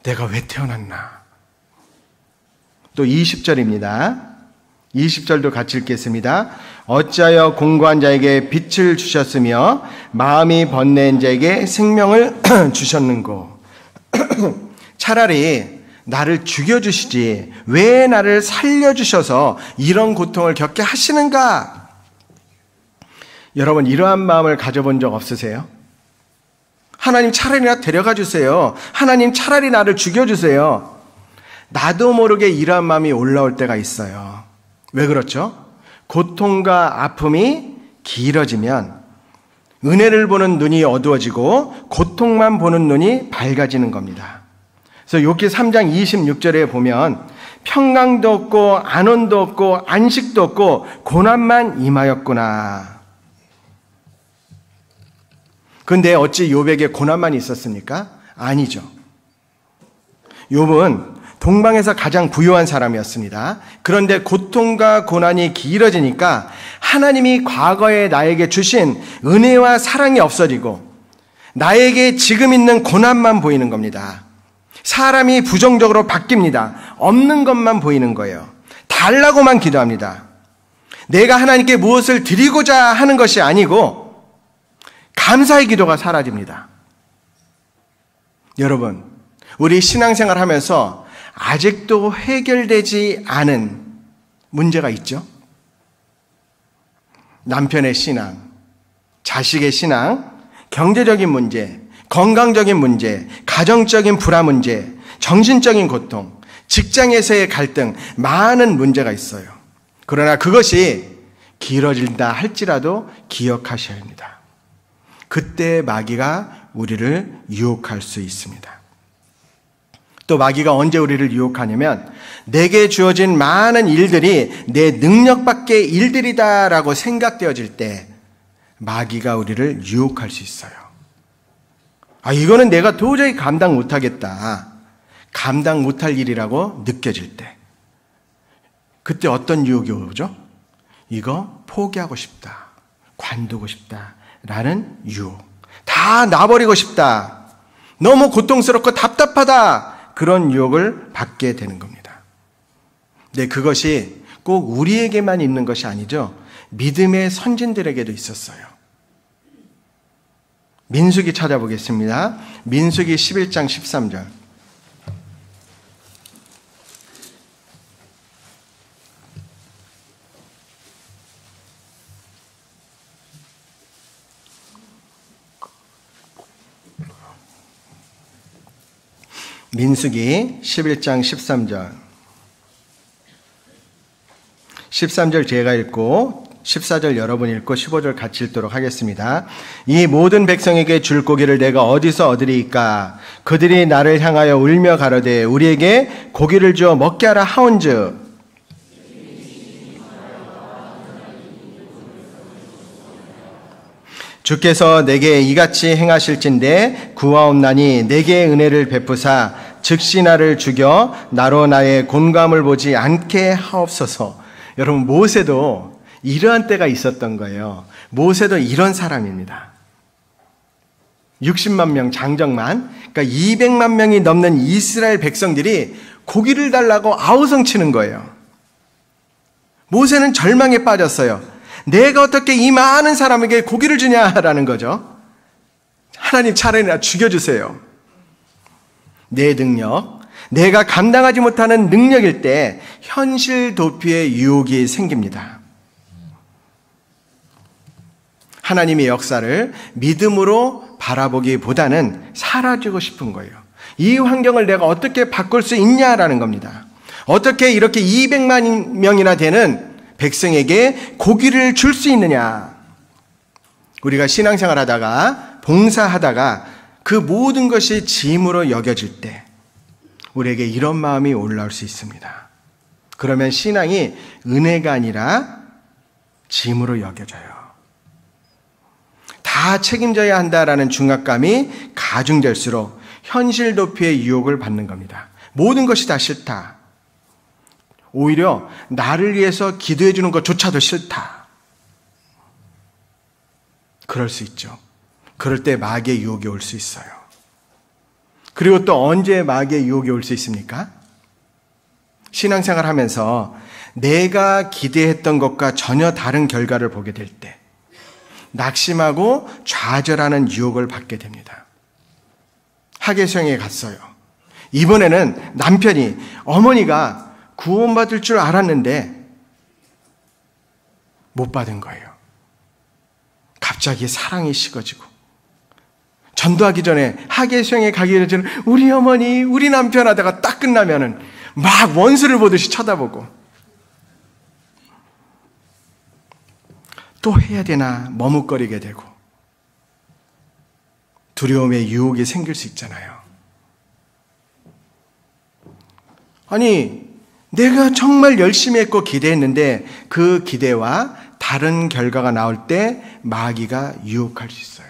내가 왜 태어났나? 또 20절입니다. 20절도 같이 읽겠습니다. 어찌하여 공고한 자에게 빛을 주셨으며 마음이 번뇌한 자에게 생명을 주셨는고. 차라리 나를 죽여주시지 왜 나를 살려주셔서 이런 고통을 겪게 하시는가? 여러분, 이러한 마음을 가져본 적 없으세요? 하나님 차라리 나 데려가 주세요. 하나님 차라리 나를 죽여주세요. 나도 모르게 이러한 마음이 올라올 때가 있어요. 왜 그렇죠? 고통과 아픔이 길어지면 은혜를 보는 눈이 어두워지고 고통만 보는 눈이 밝아지는 겁니다. 그래서 욥기 3장 26절에 보면 평강도 없고 안온도 없고 안식도 없고 고난만 임하였구나. 그런데 어찌 욥에게 고난만 있었습니까? 아니죠. 욥은 동방에서 가장 부유한 사람이었습니다. 그런데 고통과 고난이 길어지니까 하나님이 과거에 나에게 주신 은혜와 사랑이 없어지고 나에게 지금 있는 고난만 보이는 겁니다. 사람이 부정적으로 바뀝니다. 없는 것만 보이는 거예요. 달라고만 기도합니다. 내가 하나님께 무엇을 드리고자 하는 것이 아니고 감사의 기도가 사라집니다. 여러분, 우리 신앙생활 하면서 아직도 해결되지 않은 문제가 있죠. 남편의 신앙, 자식의 신앙, 경제적인 문제, 건강적인 문제, 가정적인 불화 문제, 정신적인 고통, 직장에서의 갈등, 많은 문제가 있어요. 그러나 그것이 길어진다 할지라도 기억하셔야 합니다. 그때 마귀가 우리를 유혹할 수 있습니다. 또 마귀가 언제 우리를 유혹하냐면 내게 주어진 많은 일들이 내 능력 밖의 일들이다라고 생각되어질 때 마귀가 우리를 유혹할 수 있어요. 이거는 내가 도저히 감당 못하겠다. 감당 못할 일이라고 느껴질 때. 그때 어떤 유혹이 오죠? 이거 포기하고 싶다. 관두고 싶다. 라는 유혹. 다 놔버리고 싶다. 너무 고통스럽고 답답하다. 그런 유혹을 받게 되는 겁니다. 근데 그것이 꼭 우리에게만 있는 것이 아니죠. 믿음의 선진들에게도 있었어요. 민수기 찾아보겠습니다. 민수기 11장 13절. 민수기 11장 13절. 13절 제가 읽고 14절 여러분이 읽고 15절 같이 읽도록 하겠습니다. 이 모든 백성에게 줄 고기를 내가 어디서 얻으리이까? 그들이 나를 향하여 울며 가로되 우리에게 고기를 주어 먹게 하라 하온즉. 주께서 내게 이같이 행하실진대 구하옵나니 내게 은혜를 베푸사 즉시 나를 죽여 나로 나의 곤감을 보지 않게 하옵소서. 여러분, 모세도 이러한 때가 있었던 거예요. 모세도 이런 사람입니다. 60만 명 장정만, 그러니까 200만 명이 넘는 이스라엘 백성들이 고기를 달라고 아우성 치는 거예요. 모세는 절망에 빠졌어요. 내가 어떻게 이 많은 사람에게 고기를 주냐라는 거죠. 하나님 차라리 나 죽여주세요. 내 능력, 내가 감당하지 못하는 능력일 때 현실 도피의 유혹이 생깁니다. 하나님의 역사를 믿음으로 바라보기보다는 사라지고 싶은 거예요. 이 환경을 내가 어떻게 바꿀 수 있냐라는 겁니다. 어떻게 이렇게 200만 명이나 되는 백성에게 고기를 줄 수 있느냐. 우리가 신앙생활 하다가 봉사하다가 그 모든 것이 짐으로 여겨질 때 우리에게 이런 마음이 올라올 수 있습니다. 그러면 신앙이 은혜가 아니라 짐으로 여겨져요. 다 책임져야 한다라는 중압감이 가중될수록 현실 도피의 유혹을 받는 겁니다. 모든 것이 다 싫다. 오히려 나를 위해서 기도해 주는 것조차도 싫다. 그럴 수 있죠. 그럴 때 마귀의 유혹이 올 수 있어요. 그리고 또 언제 마귀의 유혹이 올 수 있습니까? 신앙생활 하면서 내가 기대했던 것과 전혀 다른 결과를 보게 될 때 낙심하고 좌절하는 유혹을 받게 됩니다. 하계수영에 갔어요. 이번에는 남편이 어머니가 구원받을 줄 알았는데 못 받은 거예요. 갑자기 사랑이 식어지고 전도하기 전에 하계수영에 가기 전에 우리 어머니 우리 남편 하다가 딱 끝나면은 막 원수를 보듯이 쳐다보고 또 해야 되나 머뭇거리게 되고 두려움의 유혹이 생길 수 있잖아요. 아니 내가 정말 열심히 했고 기대했는데 그 기대와 다른 결과가 나올 때 마귀가 유혹할 수 있어요.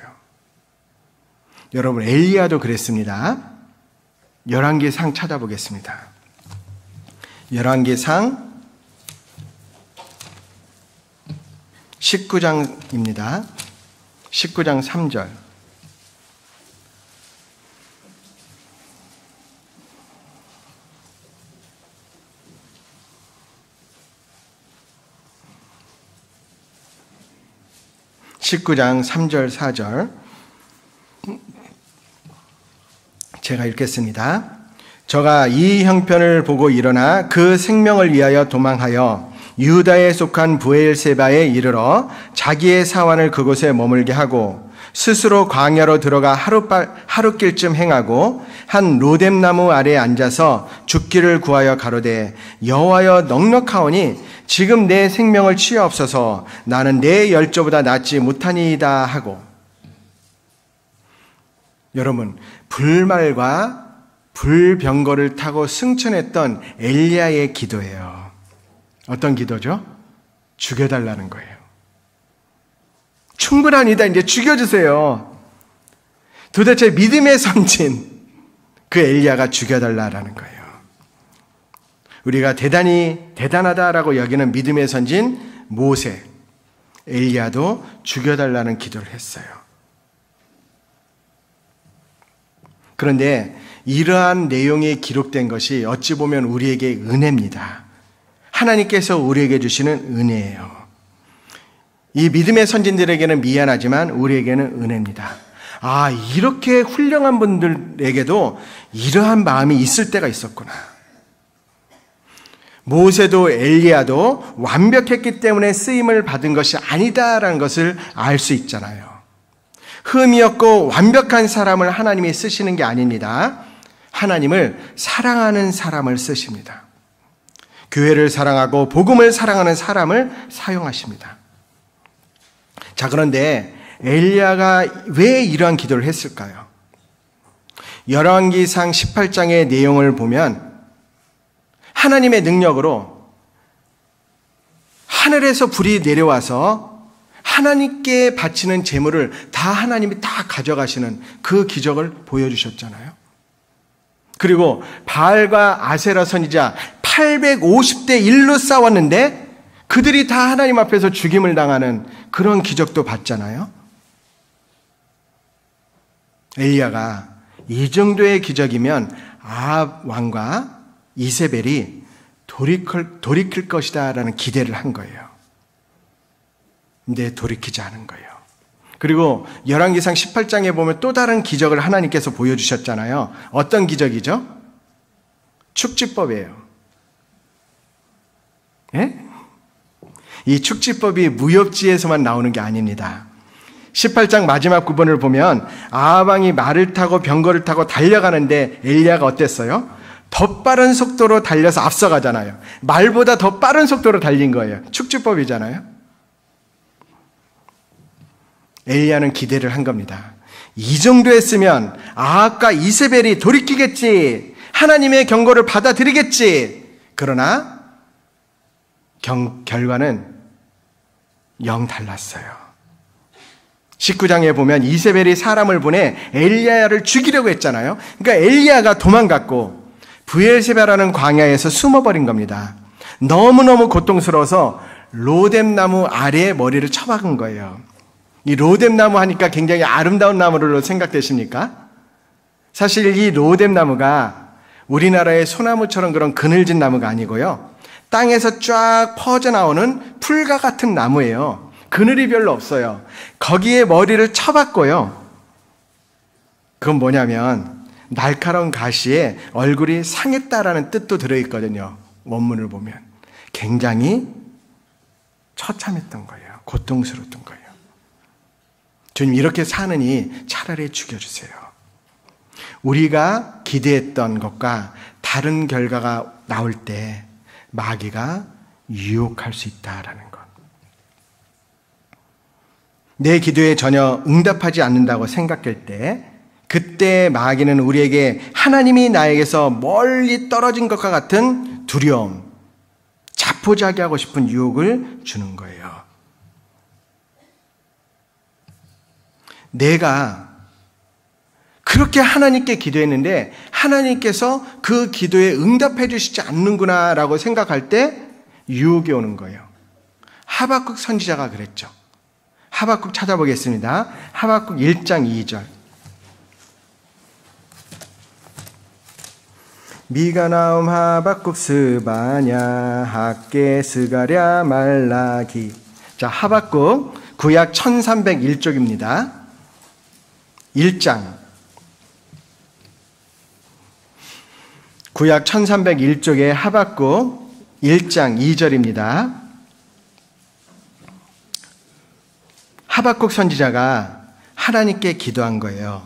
여러분 엘리야도 그랬습니다. 열왕기상 찾아보겠습니다. 열왕기상 19장입니다. 19장 3절. (19장 3절 4절) 제가 읽겠습니다. 저가 이 형편을 보고 일어나 그 생명을 위하여 도망하여 유다에 속한 브엘세바에 이르러 자기의 사환을 그곳에 머물게 하고 스스로 광야로 들어가 하룻길쯤 행하고 한 로뎀나무 아래에 앉아서 죽기를 구하여 가로되 여호와여 넉넉하오니 지금 내 생명을 취하옵소서 나는 내 열조보다 낫지 못하니이다 하고. 여러분 불말과 불병거를 타고 승천했던 엘리야의 기도예요. 어떤 기도죠? 죽여달라는 거예요. 충분합니다. 이제 죽여주세요. 도대체 믿음의 선진 그 엘리야가 죽여달라는 거예요. 우리가 대단하다라고 여기는 믿음의 선진 모세, 엘리야도 죽여달라는 기도를 했어요. 그런데 이러한 내용이 기록된 것이 어찌 보면 우리에게 은혜입니다. 하나님께서 우리에게 주시는 은혜예요. 이 믿음의 선진들에게는 미안하지만 우리에게는 은혜입니다. 아, 이렇게 훌륭한 분들에게도 이러한 마음이 있을 때가 있었구나. 모세도 엘리야도 완벽했기 때문에 쓰임을 받은 것이 아니다라는 것을 알 수 있잖아요. 흠이 없고 완벽한 사람을 하나님이 쓰시는 게 아닙니다. 하나님을 사랑하는 사람을 쓰십니다. 교회를 사랑하고 복음을 사랑하는 사람을 사용하십니다. 자, 그런데 엘리야가 왜 이러한 기도를 했을까요? 열왕기상 18장의 내용을 보면 하나님의 능력으로 하늘에서 불이 내려와서 하나님께 바치는 제물을 다 하나님이 다 가져가시는 그 기적을 보여주셨잖아요. 그리고 바알과 아세라 선지자 850대 1로 싸웠는데 그들이 다 하나님 앞에서 죽임을 당하는 그런 기적도 봤잖아요. 엘리야가 이 정도의 기적이면 아합 왕과 이세벨이 돌이킬 것이다 라는 기대를 한 거예요. 근데 돌이키지 않은 거예요. 그리고 열왕기상 18장에 보면 또 다른 기적을 하나님께서 보여주셨잖아요. 어떤 기적이죠? 축지법이에요. 예? 이 축지법이 무협지에서만 나오는 게 아닙니다. 18장 마지막 구본을 보면 아합 왕이 말을 타고 병거를 타고 달려가는데 엘리야가 어땠어요? 더 빠른 속도로 달려서 앞서가잖아요. 말보다 더 빠른 속도로 달린 거예요. 축지법이잖아요. 엘리야는 기대를 한 겁니다. 이 정도 했으면 아합과 이세벨이 돌이키겠지. 하나님의 경고를 받아들이겠지. 그러나 결과는 영 달랐어요. 19장에 보면 이세벨이 사람을 보내 엘리야를 죽이려고 했잖아요. 그러니까 엘리야가 도망갔고 브엘세바라는 광야에서 숨어버린 겁니다. 너무너무 고통스러워서 로뎀나무 아래에 머리를 쳐박은 거예요. 이 로뎀나무 하니까 굉장히 아름다운 나무로 생각되십니까? 사실 이 로뎀 나무가 우리나라의 소나무처럼 그런 그늘진 나무가 아니고요. 땅에서 쫙 퍼져나오는 풀과 같은 나무예요. 그늘이 별로 없어요. 거기에 머리를 쳐박고요. 그건 뭐냐면 날카로운 가시에 얼굴이 상했다라는 뜻도 들어있거든요. 원문을 보면. 굉장히 처참했던 거예요. 고통스러웠던 거예요. 주님, 이렇게 사느니 차라리 죽여주세요. 우리가 기대했던 것과 다른 결과가 나올 때 마귀가 유혹할 수 있다라는 것. 내 기도에 전혀 응답하지 않는다고 생각할 때 그때 마귀는 우리에게 하나님이 나에게서 멀리 떨어진 것과 같은 두려움, 자포자기하고 싶은 유혹을 주는 거예요. 내가 그렇게 하나님께 기도했는데 하나님께서 그 기도에 응답해 주시지 않는구나 라고 생각할 때 유혹이 오는 거예요. 하박국 선지자가 그랬죠. 하박국 찾아보겠습니다. 하박국 1장 2절. 미가나움 하박국 스바냐 학게 스가랴 말라기. 자, 하박국 구약 1301쪽입니다. 1장. 구약 1301쪽의 하박국 1장 2절입니다. 하박국 선지자가 하나님께 기도한 거예요.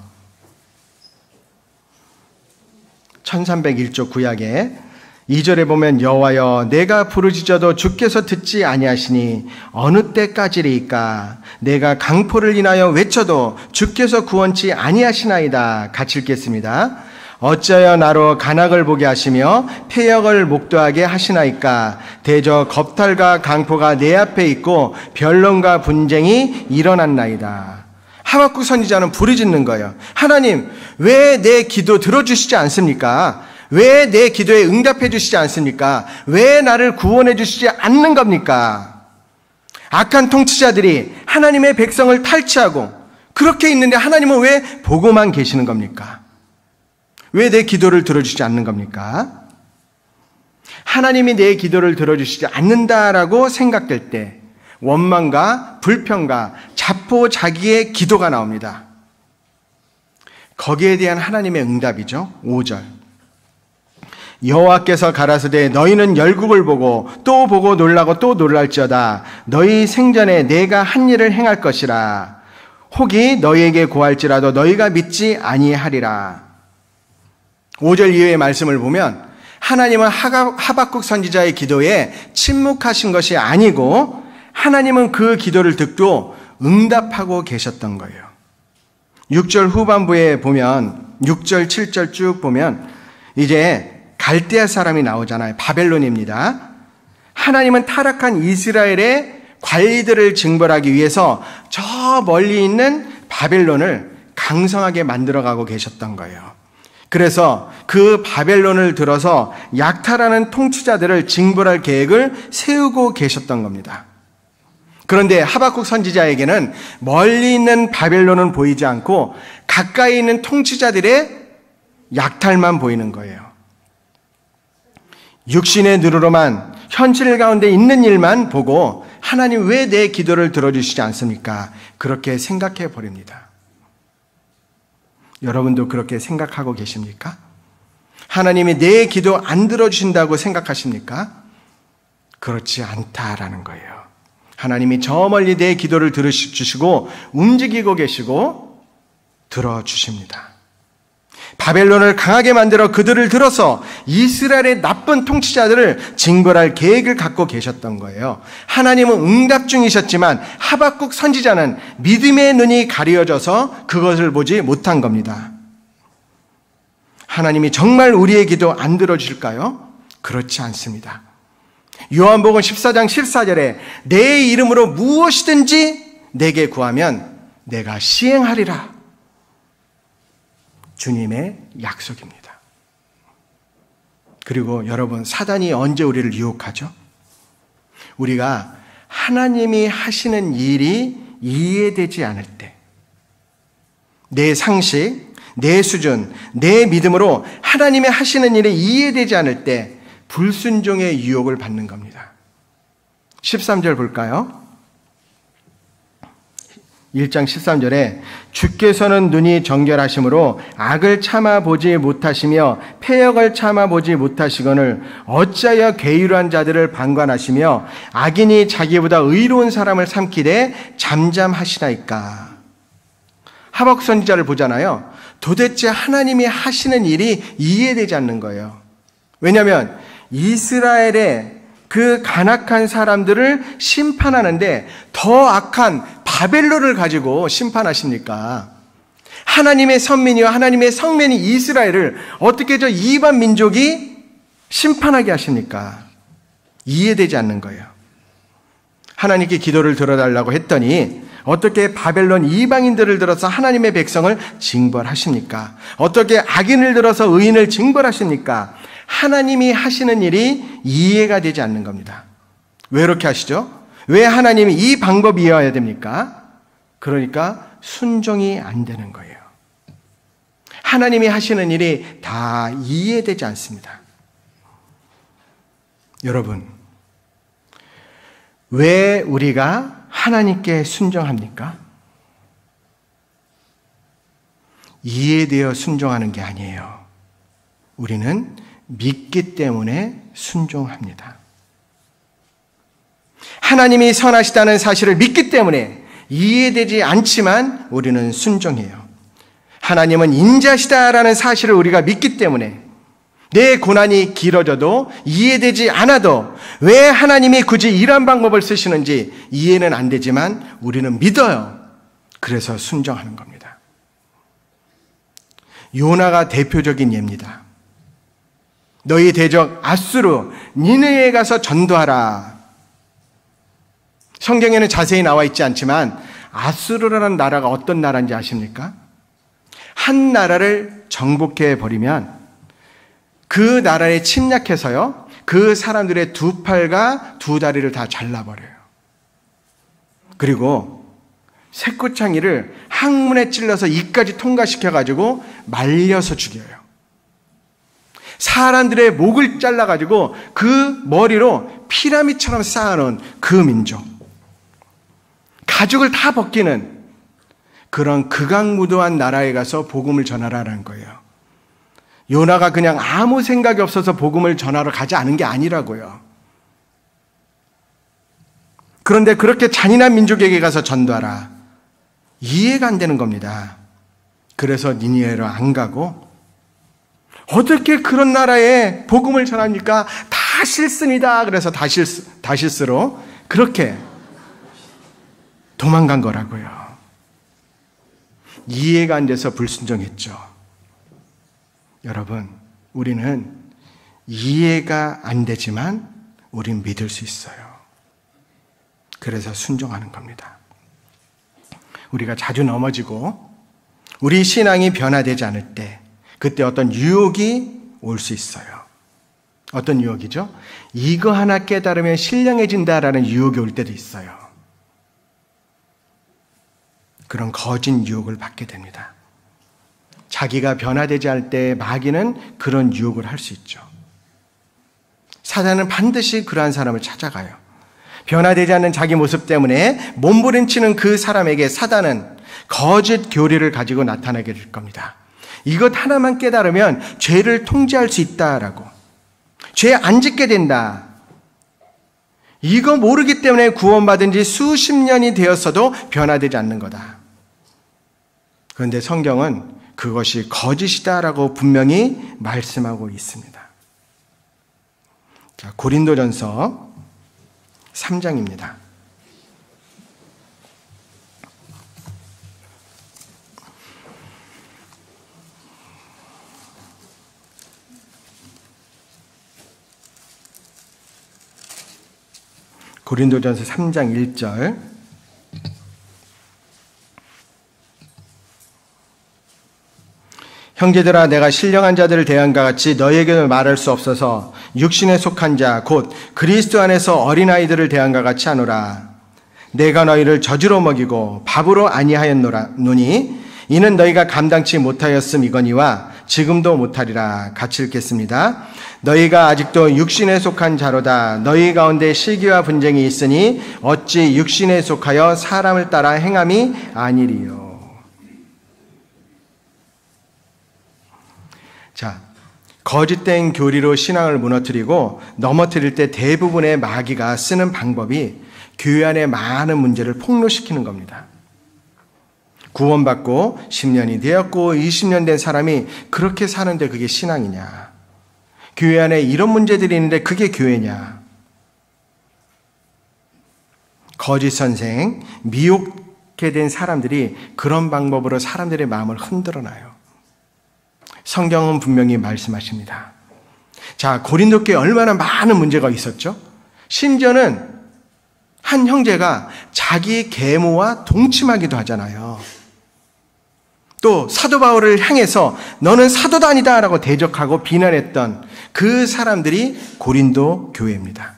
1301쪽 구약에 2절에 보면 여호와여 내가 부르짖어도 주께서 듣지 아니하시니 어느 때까지리이까 내가 강포를 인하여 외쳐도 주께서 구원치 아니하시나이다. 같이 읽겠습니다. 어찌하여 나로 간악을 보게 하시며 폐역을 목도하게 하시나이까 대저 겁탈과 강포가 내 앞에 있고 변론과 분쟁이 일어났나이다. 하박국 선지자는 부르짖는 거예요. 하나님, 왜 내 기도 들어주시지 않습니까? 왜 내 기도에 응답해 주시지 않습니까? 왜 나를 구원해 주시지 않는 겁니까? 악한 통치자들이 하나님의 백성을 탈취하고 그렇게 있는데 하나님은 왜 보고만 계시는 겁니까? 왜 내 기도를 들어주시지 않는 겁니까? 하나님이 내 기도를 들어주시지 않는다라고 생각될 때 원망과 불평과 자포자기의 기도가 나옵니다. 거기에 대한 하나님의 응답이죠. 5절. 여호와께서 가라사대 너희는 열국을 보고 또 보고 놀라고 또 놀랄지어다. 너희 생전에 내가 한 일을 행할 것이라. 혹이 너희에게 고할지라도 너희가 믿지 아니하리라. 5절 이후의 말씀을 보면 하나님은 하박국 선지자의 기도에 침묵하신 것이 아니고 하나님은 그 기도를 듣고 응답하고 계셨던 거예요. 6절 후반부에 보면 6절 7절 쭉 보면 이제 갈대아 사람이 나오잖아요. 바벨론입니다. 하나님은 타락한 이스라엘의 관리들을 징벌하기 위해서 저 멀리 있는 바벨론을 강성하게 만들어가고 계셨던 거예요. 그래서 그 바벨론을 들어서 약탈하는 통치자들을 징벌할 계획을 세우고 계셨던 겁니다. 그런데 하박국 선지자에게는 멀리 있는 바벨론은 보이지 않고 가까이 있는 통치자들의 약탈만 보이는 거예요. 육신의 눈으로만 현실 가운데 있는 일만 보고 하나님 왜 내 기도를 들어주시지 않습니까? 그렇게 생각해 버립니다. 여러분도 그렇게 생각하고 계십니까? 하나님이 내 기도 안 들어주신다고 생각하십니까? 그렇지 않다라는 거예요. 하나님이 저 멀리 내 기도를 들어주시고 움직이고 계시고 들어주십니다. 바벨론을 강하게 만들어 그들을 들어서 이스라엘의 나쁜 통치자들을 징벌할 계획을 갖고 계셨던 거예요. 하나님은 응답 중이셨지만 하박국 선지자는 믿음의 눈이 가려져서 그것을 보지 못한 겁니다. 하나님이 정말 우리의 기도 안 들어주실까요? 그렇지 않습니다. 요한복음 14장 14절에 내 이름으로 무엇이든지 내게 구하면 내가 시행하리라. 주님의 약속입니다. 그리고 여러분, 사단이 언제 우리를 유혹하죠? 우리가 하나님이 하시는 일이 이해되지 않을 때, 내 상식, 내 수준, 내 믿음으로 하나님의 하시는 일에 이해되지 않을 때 불순종의 유혹을 받는 겁니다. 13절 볼까요? 1장 13절에 주께서는 눈이 정결하심으로 악을 참아보지 못하시며 패역을 참아보지 못하시거늘 어찌하여 괴유한 자들을 방관하시며 악인이 자기보다 의로운 사람을 삼키되 잠잠하시나이까. 하박국 선지자를 보잖아요. 도대체 하나님이 하시는 일이 이해되지 않는 거예요. 왜냐하면 이스라엘의 그 간악한 사람들을 심판하는데 더 악한 바벨론을 가지고 심판하십니까? 하나님의 선민이와 하나님의 성민이 이스라엘을 어떻게 저 이방 민족이 심판하게 하십니까? 이해되지 않는 거예요. 하나님께 기도를 들어달라고 했더니 어떻게 바벨론 이방인들을 들어서 하나님의 백성을 징벌하십니까? 어떻게 악인을 들어서 의인을 징벌하십니까? 하나님이 하시는 일이 이해가 되지 않는 겁니다. 왜 그렇게 하시죠? 왜 하나님이 이 방법이어야 됩니까? 그러니까 순종이 안 되는 거예요. 하나님이 하시는 일이 다 이해되지 않습니다. 여러분, 왜 우리가 하나님께 순종합니까? 이해되어 순종하는 게 아니에요. 우리는 믿기 때문에 순종합니다. 하나님이 선하시다는 사실을 믿기 때문에 이해되지 않지만 우리는 순종해요. 하나님은 인자시다라는 사실을 우리가 믿기 때문에 내 고난이 길어져도 이해되지 않아도 왜 하나님이 굳이 이런 방법을 쓰시는지 이해는 안 되지만 우리는 믿어요. 그래서 순종하는 겁니다. 요나가 대표적인 예입니다. 너희 대적 아수르 니느웨에 가서 전도하라. 성경에는 자세히 나와 있지 않지만 아수르라는 나라가 어떤 나라인지 아십니까? 한 나라를 정복해 버리면 그 나라에 침략해서요, 그 사람들의 두 팔과 두 다리를 다 잘라버려요. 그리고 새꼬창이를 항문에 찔러서 이까지 통과시켜가지고 말려서 죽여요. 사람들의 목을 잘라가지고 그 머리로 피라미드처럼 쌓아놓은 그 민족. 가죽을 다 벗기는 그런 극악무도한 나라에 가서 복음을 전하라는 거예요. 요나가 그냥 아무 생각이 없어서 복음을 전하러 가지 않은 게 아니라고요. 그런데 그렇게 잔인한 민족에게 가서 전도하라. 이해가 안 되는 겁니다. 그래서 니느웨로 안 가고 어떻게 그런 나라에 복음을 전합니까? 다 싫습니다. 그래서 다시스로 그렇게 도망간 거라고요. 이해가 안 돼서 불순종했죠. 여러분, 우리는 이해가 안 되지만 우린 믿을 수 있어요. 그래서 순종하는 겁니다. 우리가 자주 넘어지고 우리 신앙이 변화되지 않을 때 그때 어떤 유혹이 올 수 있어요. 어떤 유혹이죠? 이거 하나 깨달으면 신령해진다라는 유혹이 올 때도 있어요. 그런 거짓 유혹을 받게 됩니다. 자기가 변화되지 않을 때 마귀는 그런 유혹을 할 수 있죠. 사단은 반드시 그러한 사람을 찾아가요. 변화되지 않는 자기 모습 때문에 몸부림치는 그 사람에게 사단은 거짓 교리를 가지고 나타나게 될 겁니다. 이것 하나만 깨달으면 죄를 통제할 수 있다라고. 죄 안 짓게 된다. 이거 모르기 때문에 구원받은 지 수십 년이 되었어도 변화되지 않는 거다. 그런데 성경은 그것이 거짓이다라고 분명히 말씀하고 있습니다. 자, 고린도전서 3장입니다. 고린도전서 3장 1절. 형제들아, 내가 신령한 자들을 대한과 같이 너희에게는 말할 수 없어서 육신에 속한 자 곧 그리스도 안에서 어린아이들을 대한과 같이 하노라. 내가 너희를 젖으로 먹이고 밥으로 아니하였노니 이는 너희가 감당치 못하였음이거니와 지금도 못하리라. 같이 읽겠습니다. 너희가 아직도 육신에 속한 자로다. 너희 가운데 시기와 분쟁이 있으니 어찌 육신에 속하여 사람을 따라 행함이 아니리요. 자, 거짓된 교리로 신앙을 무너뜨리고 넘어뜨릴 때 대부분의 마귀가 쓰는 방법이 교회 안에 많은 문제를 폭로시키는 겁니다. 구원받고 10년이 되었고 20년 된 사람이 그렇게 사는데 그게 신앙이냐? 교회 안에 이런 문제들이 있는데 그게 교회냐? 거짓 선생, 미혹게 된 사람들이 그런 방법으로 사람들의 마음을 흔들어놔요. 성경은 분명히 말씀하십니다. 자, 고린도 교회에 얼마나 많은 문제가 있었죠? 심지어는 한 형제가 자기 계모와 동침하기도 하잖아요. 또 사도 바울을 향해서 너는 사도도 아니다 라고 대적하고 비난했던 그 사람들이 고린도 교회입니다.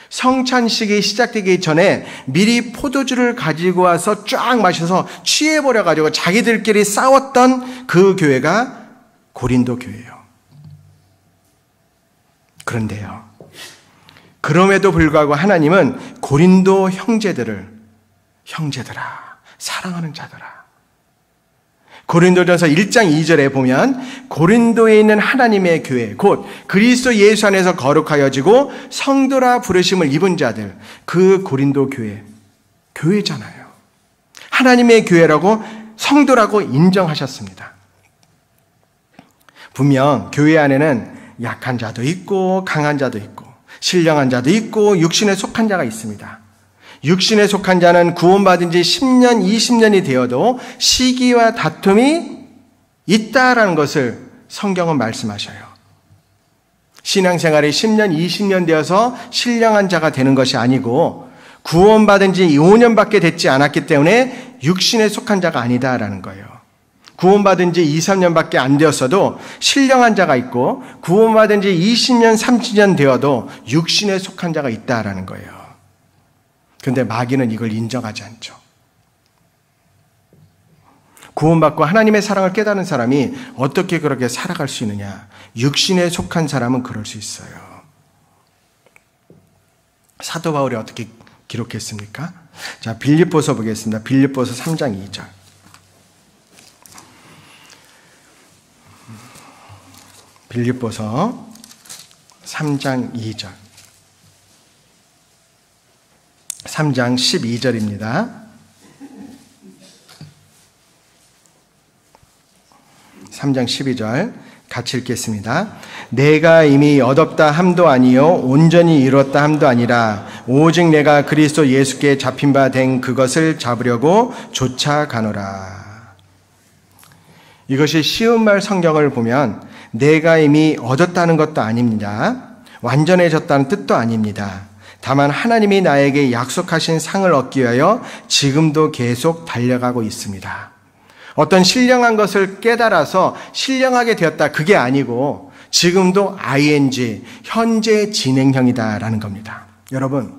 성찬식이 시작되기 전에 미리 포도주를 가지고 와서 쫙 마셔서 취해버려가지고 자기들끼리 싸웠던 그 교회가 고린도 교회예요. 그런데요, 그럼에도 불구하고 하나님은 고린도 형제들을 형제들아, 사랑하는 자들아. 고린도전서 1장 2절에 보면 고린도에 있는 하나님의 교회, 곧 그리스도 예수 안에서 거룩하여지고 성도라 부르심을 입은 자들, 그 고린도 교회잖아요. 하나님의 교회라고 성도라고 인정하셨습니다. 분명 교회 안에는 약한 자도 있고 강한 자도 있고 신령한 자도 있고 육신에 속한 자가 있습니다. 육신에 속한 자는 구원받은 지 10년, 20년이 되어도 시기와 다툼이 있다라는 것을 성경은 말씀하셔요. 신앙생활이 10년, 20년 되어서 신령한 자가 되는 것이 아니고 구원받은 지 5년밖에 됐지 않았기 때문에 육신에 속한 자가 아니다라는 거예요. 구원받은 지 2, 3년밖에 안 되었어도 신령한 자가 있고 구원받은 지 20년, 30년 되어도 육신에 속한 자가 있다라는 거예요. 그런데 마귀는 이걸 인정하지 않죠. 구원받고 하나님의 사랑을 깨달은 사람이 어떻게 그렇게 살아갈 수 있느냐? 육신에 속한 사람은 그럴 수 있어요. 사도 바울이 어떻게 기록했습니까? 자, 빌립보서 보겠습니다. 빌립보서 3장 2절. 빌립보서 3장 2절. 3장 12절입니다. 3장 12절 같이 읽겠습니다. 내가 이미 얻었다 함도 아니요 온전히 이뤘다 함도 아니라 오직 내가 그리스도 예수께 잡힌 바 된 그것을 잡으려고 쫓아가노라. 이것이 쉬운 말 성경을 보면 내가 이미 얻었다는 것도 아닙니다. 완전해졌다는 뜻도 아닙니다. 다만 하나님이 나에게 약속하신 상을 얻기 위하여 지금도 계속 달려가고 있습니다. 어떤 신령한 것을 깨달아서 신령하게 되었다, 그게 아니고 지금도 ing, 현재 진행형이다라는 겁니다. 여러분,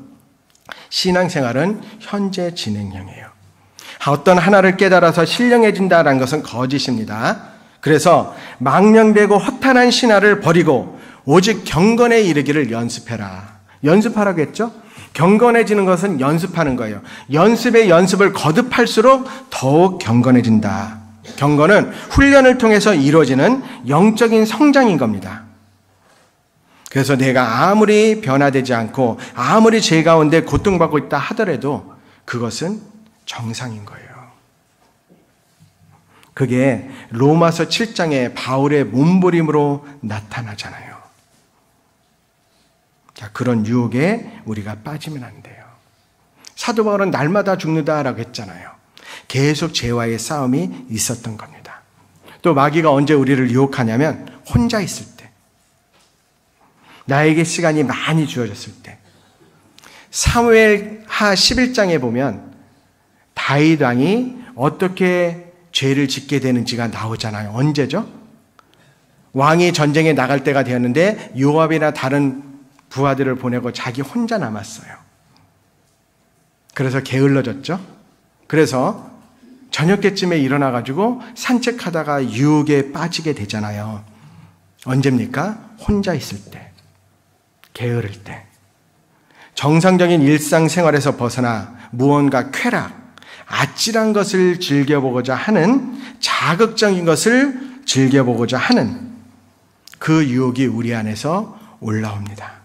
신앙생활은 현재 진행형이에요. 어떤 하나를 깨달아서 신령해진다라는 것은 거짓입니다. 그래서 망령되고 허탄한 신화를 버리고 오직 경건에 이르기를 연습해라. 연습하라고 했죠? 경건해지는 것은 연습하는 거예요. 연습의 연습을 거듭할수록 더욱 경건해진다. 경건은 훈련을 통해서 이루어지는 영적인 성장인 겁니다. 그래서 내가 아무리 변화되지 않고 아무리 죄 가운데 고통받고 있다 하더라도 그것은 정상인 거예요. 그게 로마서 7장의 바울의 몸부림으로 나타나잖아요. 자, 그런 유혹에 우리가 빠지면 안 돼요. 사도 바울은 날마다 죽는다라고 했잖아요. 계속 죄와의 싸움이 있었던 겁니다. 또 마귀가 언제 우리를 유혹하냐면 혼자 있을 때, 나에게 시간이 많이 주어졌을 때. 사무엘하 11장에 보면 다윗 왕이 어떻게 죄를 짓게 되는지가 나오잖아요. 언제죠? 왕이 전쟁에 나갈 때가 되었는데 요압이나 다른 부하들을 보내고 자기 혼자 남았어요. 그래서 게을러졌죠. 그래서 저녁때쯤에 일어나가지고 산책하다가 유혹에 빠지게 되잖아요. 언제입니까? 혼자 있을 때, 게으를 때. 정상적인 일상생활에서 벗어나 무언가 쾌락, 아찔한 것을 즐겨보고자 하는, 자극적인 것을 즐겨보고자 하는 그 유혹이 우리 안에서 올라옵니다.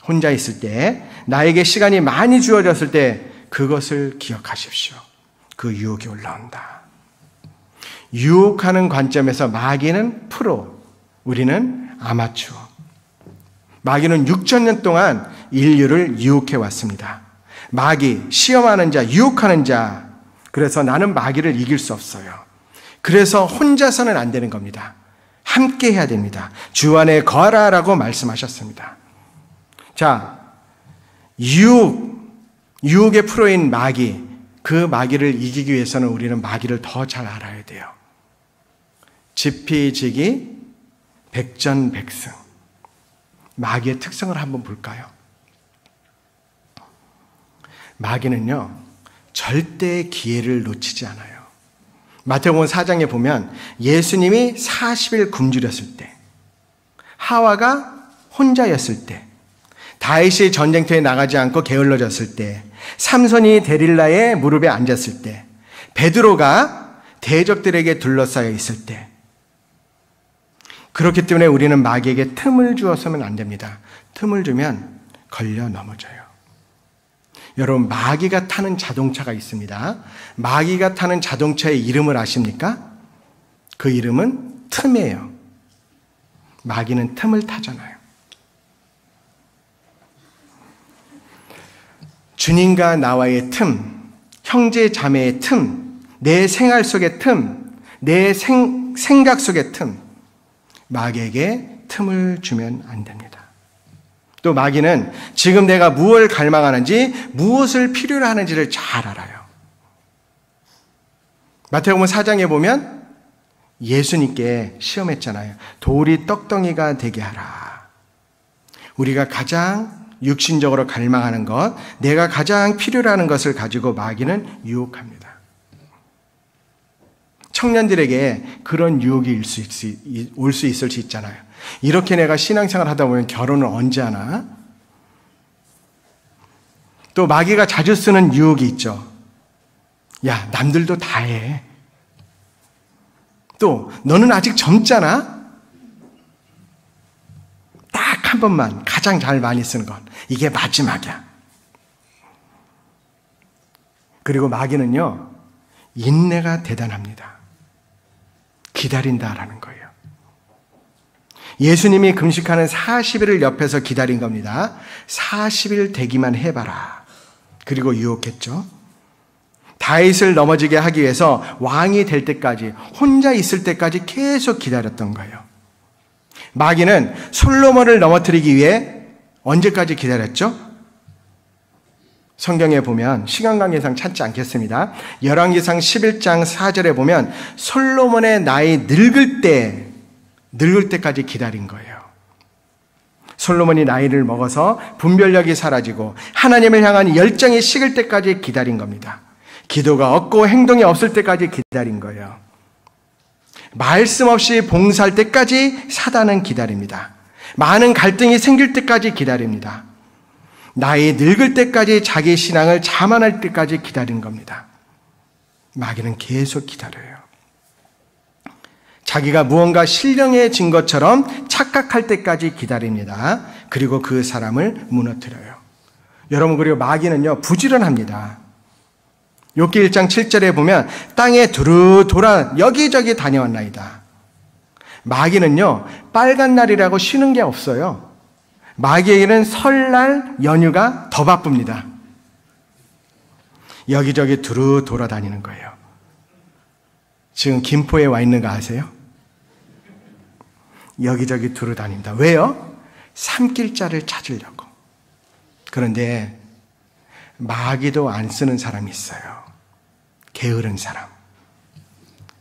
혼자 있을 때, 나에게 시간이 많이 주어졌을 때 그것을 기억하십시오. 그 유혹이 올라온다. 유혹하는 관점에서 마귀는 프로, 우리는 아마추어. 마귀는 6,000년 동안 인류를 유혹해 왔습니다. 마귀, 시험하는 자, 유혹하는 자. 그래서 나는 마귀를 이길 수 없어요. 그래서 혼자서는 안 되는 겁니다. 함께 해야 됩니다. 주 안에 거하라라고 말씀하셨습니다. 자, 유혹의 프로인 마귀, 그 마귀를 이기기 위해서는 우리는 마귀를 더 잘 알아야 돼요. 지피지기, 백전백승. 마귀의 특성을 한번 볼까요? 마귀는요, 절대 기회를 놓치지 않아요. 마태복음 4장에 보면 예수님이 40일 굶주렸을 때, 하와가 혼자였을 때, 다윗이 전쟁터에 나가지 않고 게을러졌을 때, 삼손이 데릴라의 무릎에 앉았을 때, 베드로가 대적들에게 둘러싸여 있을 때, 그렇기 때문에 우리는 마귀에게 틈을 주어서는 안 됩니다. 틈을 주면 걸려 넘어져요. 여러분, 마귀가 타는 자동차가 있습니다. 마귀가 타는 자동차의 이름을 아십니까? 그 이름은 틈이에요. 마귀는 틈을 타잖아요. 주님과 나와의 틈, 형제 자매의 틈, 내 생활 속의 틈, 내 생각 속의 틈, 마귀에게 틈을 주면 안 됩니다. 또 마귀는 지금 내가 무엇을 갈망하는지, 무엇을 필요로 하는지를 잘 알아요. 마태복음 4장에 보면 예수님께 시험했잖아요. 돌이 떡덩이가 되게 하라. 우리가 가장 육신적으로 갈망하는 것, 내가 가장 필요로 하는 것을 가지고 마귀는 유혹합니다. 청년들에게 그런 유혹이 올 수 있을 수 있잖아요. 이렇게 내가 신앙생활 하다 보면 결혼을 언제 하나? 또 마귀가 자주 쓰는 유혹이 있죠. 야, 남들도 다 해. 또 너는 아직 젊잖아. 딱 한 번만, 가장 잘 많이 쓰는 것. 이게 마지막이야. 그리고 마귀는요, 인내가 대단합니다. 기다린다라는 거예요. 예수님이 금식하는 40일을 옆에서 기다린 겁니다. 40일 되기만 해봐라. 그리고 유혹했죠. 다윗을 넘어지게 하기 위해서 왕이 될 때까지, 혼자 있을 때까지 계속 기다렸던 거예요. 마귀는 솔로몬을 넘어뜨리기 위해 언제까지 기다렸죠? 성경에 보면 시간 관계상 찾지 않겠습니다. 열왕기상 11장 4절에 보면 솔로몬의 나이 늙을 때까지 기다린 거예요. 솔로몬이 나이를 먹어서 분별력이 사라지고 하나님을 향한 열정이 식을 때까지 기다린 겁니다. 기도가 없고 행동이 없을 때까지 기다린 거예요. 말씀 없이 봉사할 때까지 사단은 기다립니다. 많은 갈등이 생길 때까지 기다립니다. 나이 늙을 때까지 자기 신앙을 자만할 때까지 기다린 겁니다. 마귀는 계속 기다려요. 자기가 무언가 신령해진 것처럼 착각할 때까지 기다립니다. 그리고 그 사람을 무너뜨려요. 여러분, 그리고 마귀는요, 부지런합니다. 욥기 1장 7절에 보면 땅에 두루 돌아 여기저기 다녀왔나이다. 마귀는요, 빨간 날이라고 쉬는 게 없어요. 마귀에게는 설날 연휴가 더 바쁩니다. 여기저기 두루 돌아다니는 거예요. 지금 김포에 와 있는 거 아세요? 여기저기 두루 다닙니다. 왜요? 산길자를 찾으려고. 그런데 마귀도 안 쓰는 사람이 있어요. 게으른 사람.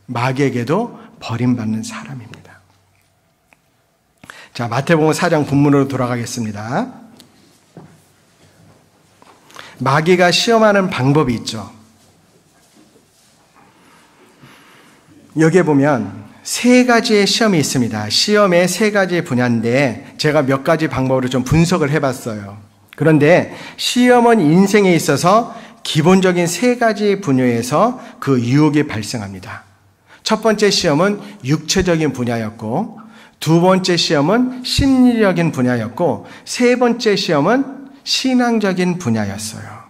마귀에게도 버림받는 사람입니다. 자, 마태복음 4장 본문으로 돌아가겠습니다. 마귀가 시험하는 방법이 있죠. 여기에 보면 세 가지의 시험이 있습니다. 시험의 세 가지 분야인데 제가 몇 가지 방법으로 좀 분석을 해봤어요. 그런데 시험은 인생에 있어서 기본적인 세 가지 분야에서 그 유혹이 발생합니다. 첫 번째 시험은 육체적인 분야였고, 두 번째 시험은 심리적인 분야였고, 세 번째 시험은 신앙적인 분야였어요.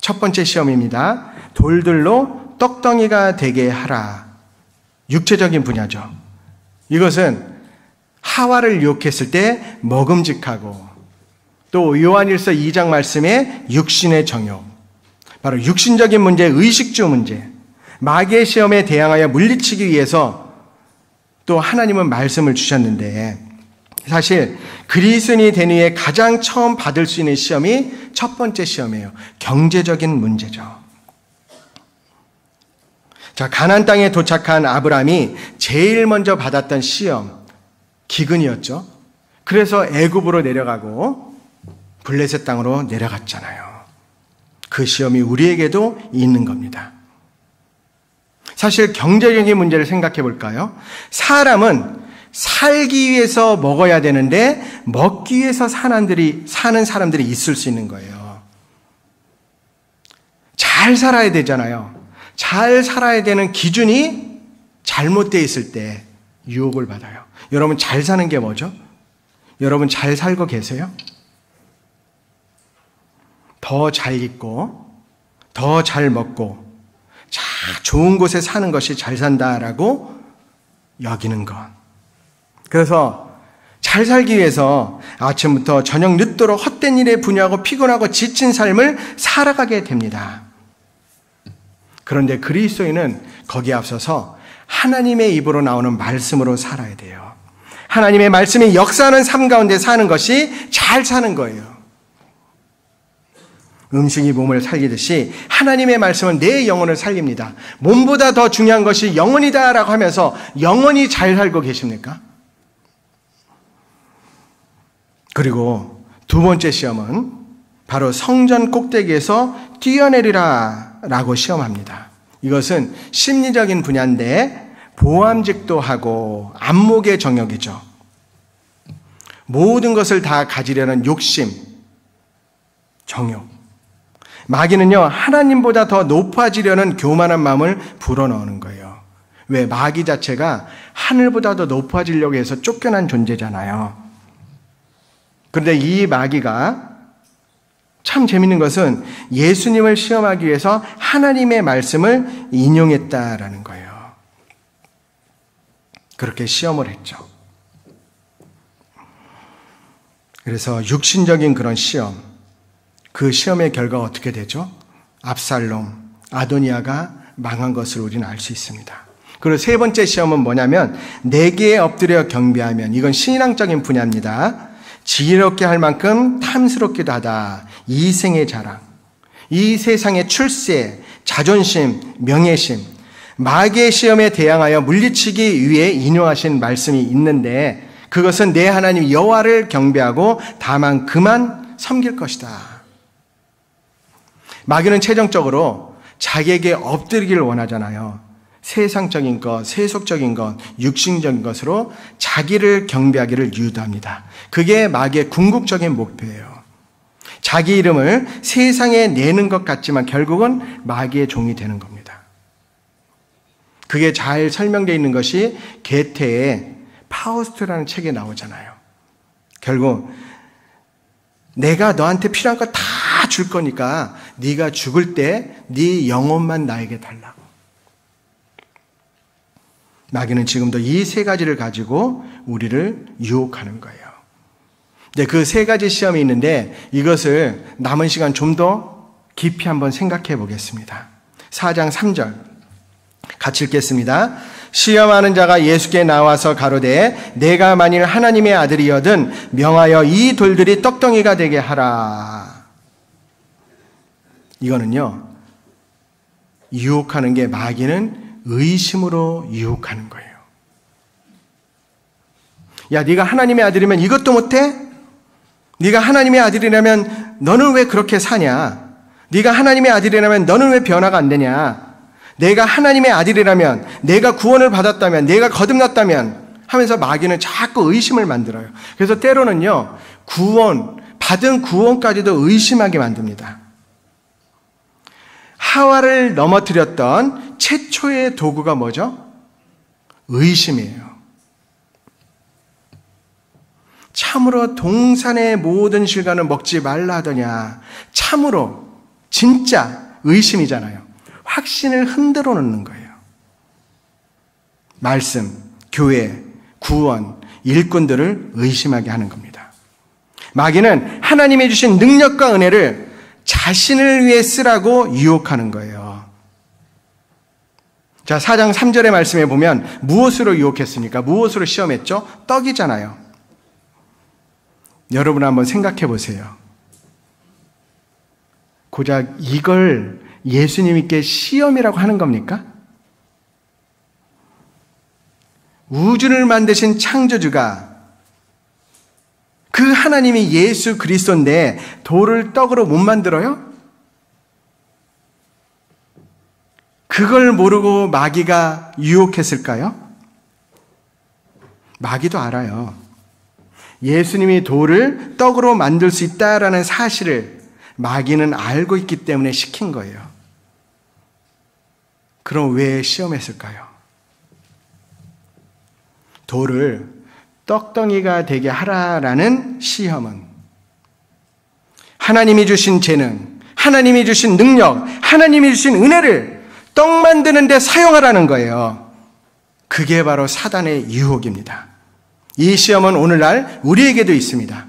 첫 번째 시험입니다. 돌들로 떡덩이가 되게 하라. 육체적인 분야죠. 이것은 하와를 유혹했을 때 먹음직하고, 또 요한일서 2장 말씀에 육신의 정욕, 바로 육신적인 문제, 의식주 문제, 마귀의 시험에 대항하여 물리치기 위해서 또 하나님은 말씀을 주셨는데, 사실 그리스도인이 된 후에 가장 처음 받을 수 있는 시험이 첫 번째 시험이에요. 경제적인 문제죠. 자, 가나안 땅에 도착한 아브라함이 제일 먼저 받았던 시험, 기근이었죠. 그래서 애굽으로 내려가고 블레셋 땅으로 내려갔잖아요. 그 시험이 우리에게도 있는 겁니다. 사실 경제적인 문제를 생각해 볼까요? 사람은 살기 위해서 먹어야 되는데 먹기 위해서 사는 사람들이 있을 수 있는 거예요. 잘 살아야 되잖아요. 잘 살아야 되는 기준이 잘못되어 있을 때 유혹을 받아요. 여러분 잘 사는 게 뭐죠? 여러분 잘 살고 계세요? 더 잘 입고 더 잘 먹고 좋은 곳에 사는 것이 잘 산다라고 여기는 것. 그래서 잘 살기 위해서 아침부터 저녁 늦도록 헛된 일에 분야하고 피곤하고 지친 삶을 살아가게 됩니다. 그런데 그리스도인은 거기에 앞서서 하나님의 입으로 나오는 말씀으로 살아야 돼요. 하나님의 말씀이 역사하는 삶 가운데 사는 것이 잘 사는 거예요. 음식이 몸을 살리듯이 하나님의 말씀은 내 영혼을 살립니다. 몸보다 더 중요한 것이 영혼이다라고 하면서 영혼이 잘 살고 계십니까? 그리고 두 번째 시험은 바로 성전 꼭대기에서 뛰어내리라 라고 시험합니다. 이것은 심리적인 분야인데 보암직도 하고 안목의 정욕이죠. 모든 것을 다 가지려는 욕심, 정욕. 마귀는요, 하나님보다 더 높아지려는 교만한 마음을 불어넣는 거예요. 왜? 마귀 자체가 하늘보다 더 높아지려고 해서 쫓겨난 존재잖아요. 그런데 이 마귀가 참 재밌는 것은 예수님을 시험하기 위해서 하나님의 말씀을 인용했다라는 거예요. 그렇게 시험을 했죠. 그래서 육신적인 그런 시험, 그 시험의 결과가 어떻게 되죠? 압살롬, 아도니아가 망한 것을 우리는 알 수 있습니다. 그리고 세 번째 시험은 뭐냐면 내게 엎드려 경배하면, 이건 신앙적인 분야입니다. 지혜롭게 할 만큼 탐스럽기도 하다. 이생의 자랑, 이 세상의 출세, 자존심, 명예심, 마귀의 시험에 대항하여 물리치기 위해 인용하신 말씀이 있는데, 그것은 내 하나님 여호와를 경배하고 다만 그만 섬길 것이다. 마귀는 최종적으로 자기에게 엎드리기를 원하잖아요. 세상적인 것, 세속적인 것, 육신적인 것으로 자기를 경배하기를 유도합니다. 그게 마귀의 궁극적인 목표예요. 자기 이름을 세상에 내는 것 같지만 결국은 마귀의 종이 되는 겁니다. 그게 잘 설명되어 있는 것이 게테의 파우스트라는 책에 나오잖아요. 결국 내가 너한테 필요한 거 다 줄 거니까 네가 죽을 때 네 영혼만 나에게 달라고. 마귀는 지금도 이 세 가지를 가지고 우리를 유혹하는 거예요. 근데 그 세 가지 시험이 있는데 이것을 남은 시간 좀 더 깊이 한번 생각해 보겠습니다. 4장 3절 같이 읽겠습니다. 시험하는 자가 예수께 나와서 가로되 내가 만일 하나님의 아들이여든 명하여 이 돌들이 떡덩이가 되게 하라. 이거는요, 유혹하는 게 마귀는 의심으로 유혹하는 거예요. 야, 네가 하나님의 아들이면 이것도 못해? 네가 하나님의 아들이라면 너는 왜 그렇게 사냐? 네가 하나님의 아들이라면 너는 왜 변화가 안 되냐? 내가 하나님의 아들이라면, 내가 구원을 받았다면, 내가 거듭났다면 하면서 마귀는 자꾸 의심을 만들어요. 그래서 때로는요, 받은 구원까지도 의심하게 만듭니다. 하와를 넘어뜨렸던 최초의 도구가 뭐죠? 의심이에요. 참으로 동산의 모든 실과는 먹지 말라 하더냐. 참으로 진짜 의심이잖아요. 확신을 흔들어 놓는 거예요. 말씀, 교회, 구원, 일꾼들을 의심하게 하는 겁니다. 마귀는 하나님이 주신 능력과 은혜를 자신을 위해 쓰라고 유혹하는 거예요. 자, 4장 3절의 말씀에 보면 무엇으로 유혹했습니까? 무엇으로 시험했죠? 떡이잖아요. 여러분 한번 생각해 보세요. 고작 이걸 예수님께 시험이라고 하는 겁니까? 우주를 만드신 창조주가, 그 하나님이 예수 그리스도인데 돌을 떡으로 못 만들어요? 그걸 모르고 마귀가 유혹했을까요? 마귀도 알아요. 예수님이 돌을 떡으로 만들 수 있다라는 사실을 마귀는 알고 있기 때문에 시킨 거예요. 그럼 왜 시험했을까요? 돌을 떡덩이가 되게 하라라는 시험은 하나님이 주신 재능, 하나님이 주신 능력, 하나님이 주신 은혜를 떡 만드는 데 사용하라는 거예요. 그게 바로 사단의 유혹입니다. 이 시험은 오늘날 우리에게도 있습니다.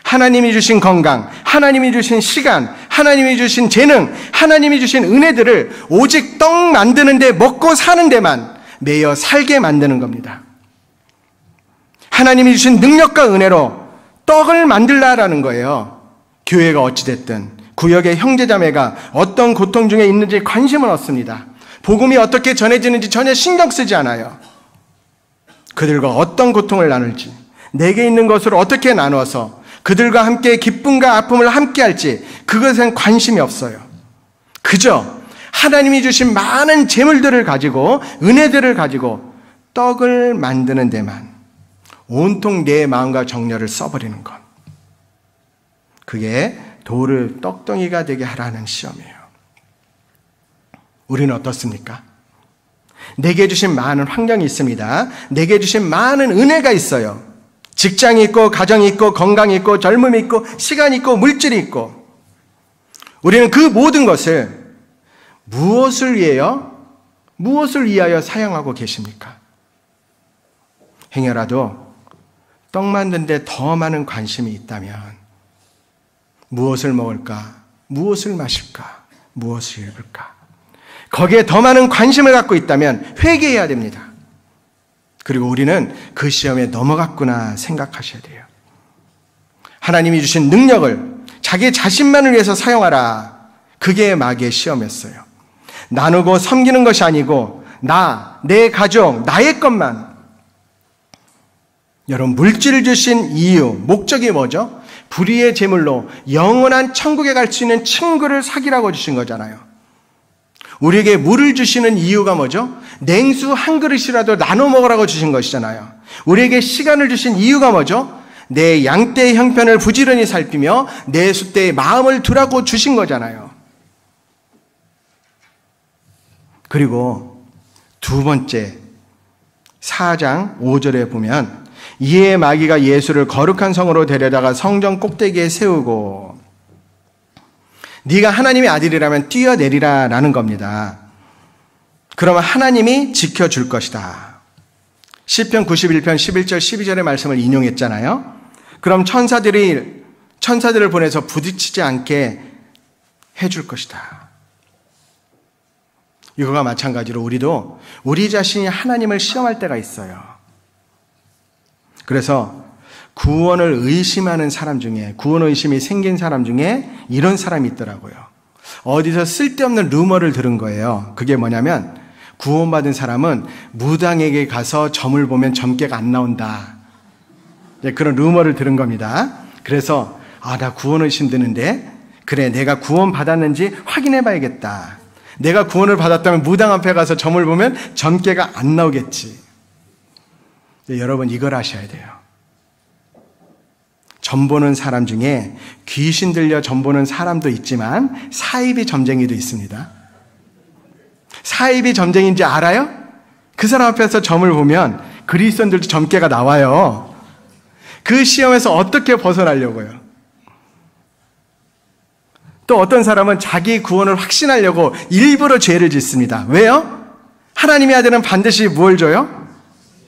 하나님이 주신 건강, 하나님이 주신 시간, 하나님이 주신 재능, 하나님이 주신 은혜들을 오직 떡 만드는 데, 먹고 사는 데만 매여 살게 만드는 겁니다. 하나님이 주신 능력과 은혜로 떡을 만들라라는 거예요. 교회가 어찌됐든, 구역의 형제자매가 어떤 고통 중에 있는지 관심은 없습니다. 복음이 어떻게 전해지는지 전혀 신경 쓰지 않아요. 그들과 어떤 고통을 나눌지, 내게 있는 것을 어떻게 나누어서 그들과 함께 기쁨과 아픔을 함께 할지, 그것엔 관심이 없어요. 그저 하나님이 주신 많은 재물들을 가지고, 은혜들을 가지고 떡을 만드는 데만 온통 내 마음과 정열을 써버리는 것. 그게 돌을 떡덩이가 되게 하라는 시험이에요. 우리는 어떻습니까? 내게 주신 많은 환경이 있습니다. 내게 주신 많은 은혜가 있어요. 직장이 있고, 가정이 있고, 건강이 있고, 젊음이 있고, 시간이 있고, 물질이 있고. 우리는 그 모든 것을 무엇을 위하여 사용하고 계십니까? 행여라도 떡 만드는 데 더 많은 관심이 있다면 무엇을 먹을까? 무엇을 마실까? 무엇을 입을까? 거기에 더 많은 관심을 갖고 있다면 회개해야 됩니다. 그리고 우리는 그 시험에 넘어갔구나 생각하셔야 돼요. 하나님이 주신 능력을 자기 자신만을 위해서 사용하라. 그게 마귀의 시험이었어요. 나누고 섬기는 것이 아니고 내 가족, 나의 것만. 여러분, 물질을 주신 이유, 목적이 뭐죠? 불의의 제물로 영원한 천국에 갈 수 있는 친구를 사귀라고 주신 거잖아요. 우리에게 물을 주시는 이유가 뭐죠? 냉수 한 그릇이라도 나눠 먹으라고 주신 것이잖아요. 우리에게 시간을 주신 이유가 뭐죠? 내 양떼의 형편을 부지런히 살피며 내 숫대에 마음을 두라고 주신 거잖아요. 그리고 두 번째, 4장 5절에 보면 이에 마귀가 예수를 거룩한 성으로 데려다가 성전 꼭대기에 세우고 네가 하나님의 아들이라면 뛰어내리라 라는 겁니다. 그러면 하나님이 지켜줄 것이다. 시편 91편 11절 12절의 말씀을 인용했잖아요. 그럼 천사들을 보내서 부딪히지 않게 해줄 것이다. 이거와 마찬가지로 우리도 우리 자신이 하나님을 시험할 때가 있어요. 그래서 구원을 의심하는 사람 중에, 구원 의심이 생긴 사람 중에 이런 사람이 있더라고요. 어디서 쓸데없는 루머를 들은 거예요. 그게 뭐냐면 구원받은 사람은 무당에게 가서 점을 보면 점괘가 안 나온다. 그런 루머를 들은 겁니다. 그래서 나 구원 의심 드는데 그래, 내가 구원 받았는지 확인해 봐야겠다. 내가 구원을 받았다면 무당 앞에 가서 점을 보면 점괘가 안 나오겠지. 여러분, 이걸 아셔야 돼요. 점 보는 사람 중에 귀신 들려 점 보는 사람도 있지만 사이비 점쟁이도 있습니다. 사이비 점쟁이인지 알아요? 그 사람 앞에서 점을 보면 그리스도인들도 점괘가 나와요. 그 시험에서 어떻게 벗어나려고요? 또 어떤 사람은 자기 구원을 확신하려고 일부러 죄를 짓습니다. 왜요? 하나님의 아들은 반드시 뭘 줘요?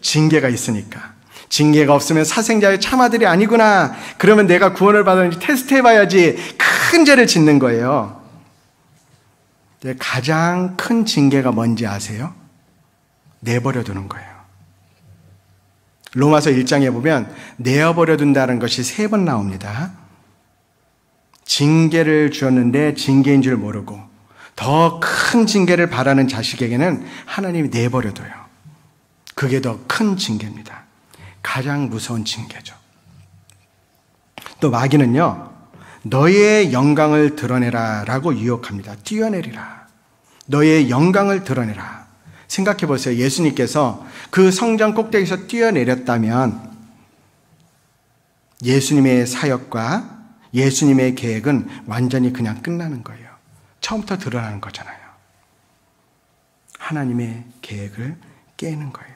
징계가 있으니까. 징계가 없으면 사생자의 참아들이 아니구나. 그러면 내가 구원을 받았는지 테스트해봐야지. 큰 죄를 짓는 거예요. 가장 큰 징계가 뭔지 아세요? 내버려 두는 거예요. 로마서 1장에 보면 내어버려 둔다는 것이 3번 나옵니다. 징계를 주었는데 징계인 줄 모르고 더 큰 징계를 바라는 자식에게는 하나님이 내버려 둬요. 그게 더 큰 징계입니다. 가장 무서운 징계죠. 또 마귀는요, 너의 영광을 드러내라 라고 유혹합니다. 뛰어내리라. 너의 영광을 드러내라. 생각해 보세요. 예수님께서 그 성전 꼭대기에서 뛰어내렸다면 예수님의 사역과 예수님의 계획은 완전히 그냥 끝나는 거예요. 처음부터 드러나는 거잖아요. 하나님의 계획을 깨는 거예요.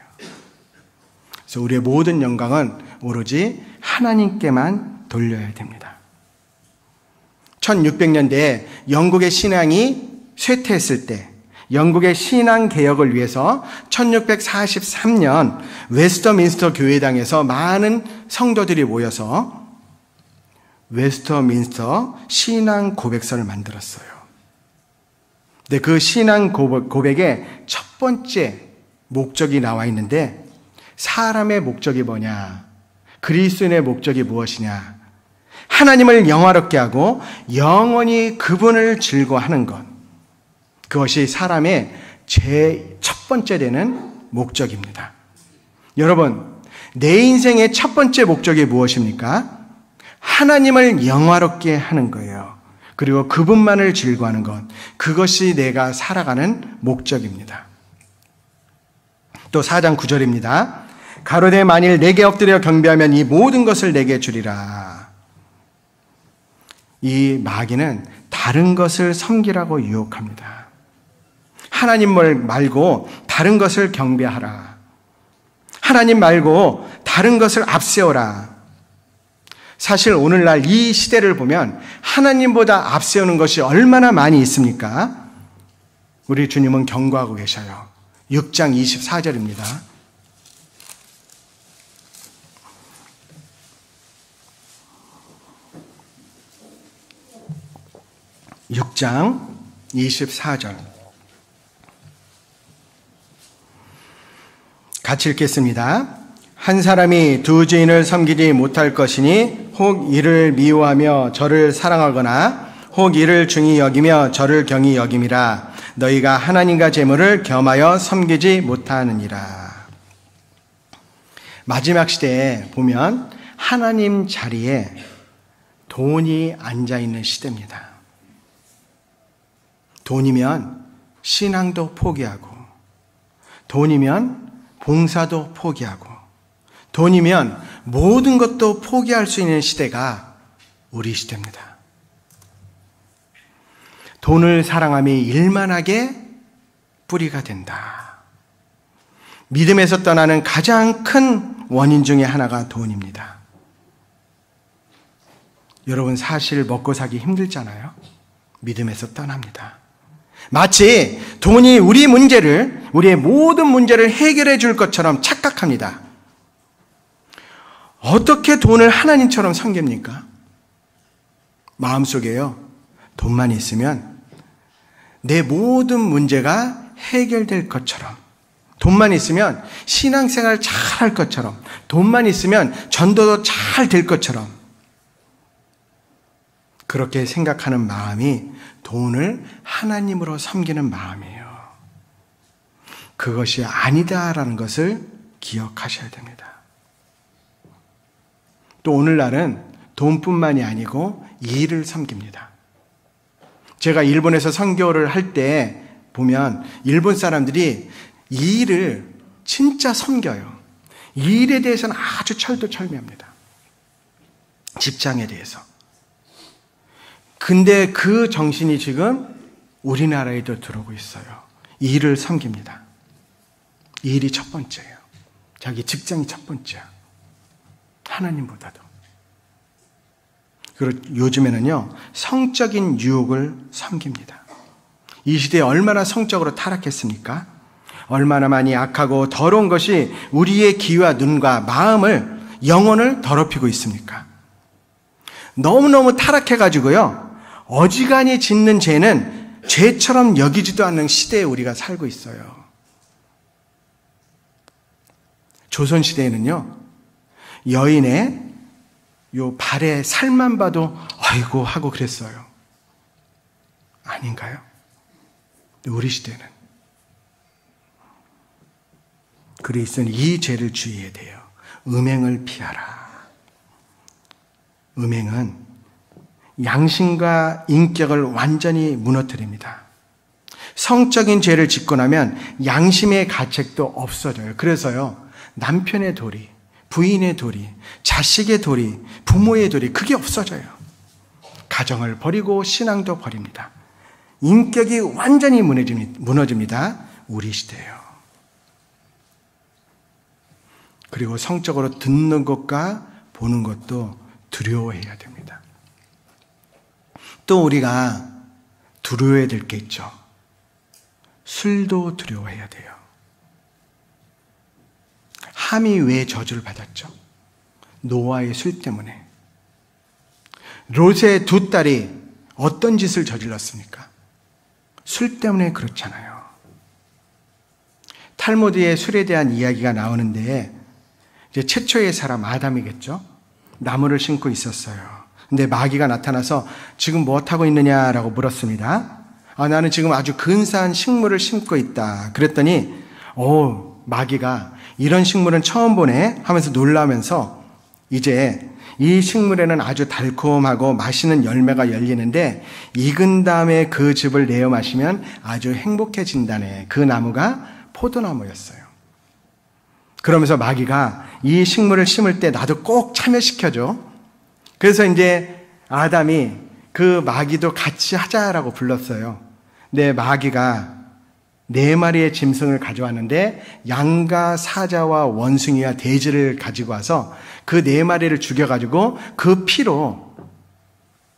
그래서 우리의 모든 영광은 오로지 하나님께만 돌려야 됩니다. 1600년대에 영국의 신앙이 쇠퇴했을 때 영국의 신앙 개혁을 위해서 1643년 웨스터민스터 교회당에서 많은 성도들이 모여서 웨스터민스터 신앙 고백서를 만들었어요. 근데 그 신앙 고백의 첫 번째 목적이 나와 있는데 사람의 목적이 뭐냐? 그리스도인의 목적이 무엇이냐? 하나님을 영화롭게 하고 영원히 그분을 즐거워하는 것. 그것이 사람의 제일 첫 번째 되는 목적입니다. 여러분, 내 인생의 첫 번째 목적이 무엇입니까? 하나님을 영화롭게 하는 거예요. 그리고 그분만을 즐거워하는 것. 그것이 내가 살아가는 목적입니다. 또 4장 9절입니다. 가로되 만일 내게 엎드려 경배하면 이 모든 것을 내게 주리라. 이 마귀는 다른 것을 섬기라고 유혹합니다. 하나님 말고 다른 것을 경배하라. 하나님 말고 다른 것을 앞세워라. 사실 오늘날 이 시대를 보면 하나님보다 앞세우는 것이 얼마나 많이 있습니까? 우리 주님은 경고하고 계셔요. 6장 24절입니다. 6장 24절. 같이 읽겠습니다. 한 사람이 두 주인을 섬기지 못할 것이니 혹 이를 미워하며 저를 사랑하거나 혹 이를 중히 여기며 저를 경히 여김이라. 너희가 하나님과 재물을 겸하여 섬기지 못하느니라. 마지막 시대에 보면 하나님 자리에 돈이 앉아있는 시대입니다. 돈이면 신앙도 포기하고, 돈이면 봉사도 포기하고, 돈이면 모든 것도 포기할 수 있는 시대가 우리 시대입니다. 돈을 사랑함이 일만하게 뿌리가 된다. 믿음에서 떠나는 가장 큰 원인 중에 하나가 돈입니다. 여러분, 사실 먹고 살기 힘들잖아요. 믿음에서 떠납니다. 마치 돈이 우리의 모든 문제를 해결해 줄 것처럼 착각합니다. 어떻게 돈을 하나님처럼 섬깁니까? 마음속에요, 돈만 있으면 내 모든 문제가 해결될 것처럼, 돈만 있으면 신앙생활 잘 할 것처럼, 돈만 있으면 전도도 잘 될 것처럼, 그렇게 생각하는 마음이 돈을 하나님으로 섬기는 마음이에요. 그것이 아니다라는 것을 기억하셔야 됩니다. 또 오늘날은 돈뿐만이 아니고 일을 섬깁니다. 제가 일본에서 선교를 할 때 보면 일본 사람들이 이 일을 진짜 섬겨요. 이 일에 대해서는 아주 철두철미합니다. 직장에 대해서. 근데 그 정신이 지금 우리나라에도 들어오고 있어요. 이 일을 섬깁니다. 이 일이 첫 번째예요. 자기 직장이 첫 번째야. 하나님보다도. 그리고 요즘에는요, 성적인 유혹을 섬깁니다. 이 시대에 얼마나 성적으로 타락했습니까? 얼마나 많이 악하고 더러운 것이 우리의 귀와 눈과 마음을, 영혼을 더럽히고 있습니까? 너무너무 타락해가지고요, 어지간히 짓는 죄는 죄처럼 여기지도 않는 시대에 우리가 살고 있어요. 조선시대에는요, 여인의 요 발의 살만 봐도 아이고 하고 그랬어요. 아닌가요? 우리 시대는. 그리스도는 이 죄를 주의해야 돼요. 음행을 피하라. 음행은 양심과 인격을 완전히 무너뜨립니다. 성적인 죄를 짓고 나면 양심의 가책도 없어져요. 그래서요, 남편의 도리, 부인의 도리, 자식의 도리, 부모의 도리, 그게 없어져요. 가정을 버리고 신앙도 버립니다. 인격이 완전히 무너집니다. 우리 시대예요. 그리고 성적으로 듣는 것과 보는 것도 두려워해야 됩니다. 또 우리가 두려워해야 될 게 있죠. 술도 두려워해야 돼요. 함이 왜 저주를 받았죠? 노아의 술 때문에. 롯의 두 딸이 어떤 짓을 저질렀습니까? 술 때문에 그렇잖아요. 탈무드에 술에 대한 이야기가 나오는데, 이제 최초의 사람 아담이겠죠? 나무를 심고 있었어요. 근데 마귀가 나타나서 지금 뭐 하고 있느냐라고 물었습니다. 나는 지금 아주 근사한 식물을 심고 있다. 그랬더니 마귀가 이런 식물은 처음 보네 하면서 놀라면서 이제 이 식물에는 아주 달콤하고 맛있는 열매가 열리는데 익은 다음에 그 즙을 내어 마시면 아주 행복해진다네. 그 나무가 포도나무였어요. 그러면서 마귀가 이 식물을 심을 때 나도 꼭 참여시켜줘. 그래서 이제 아담이 그 마귀도 같이 하자라고 불렀어요. 근데 마귀가 4마리의 짐승을 가져왔는데 양과 사자와 원숭이와 돼지를 가지고 와서 그 4마리를 죽여가지고 그 피로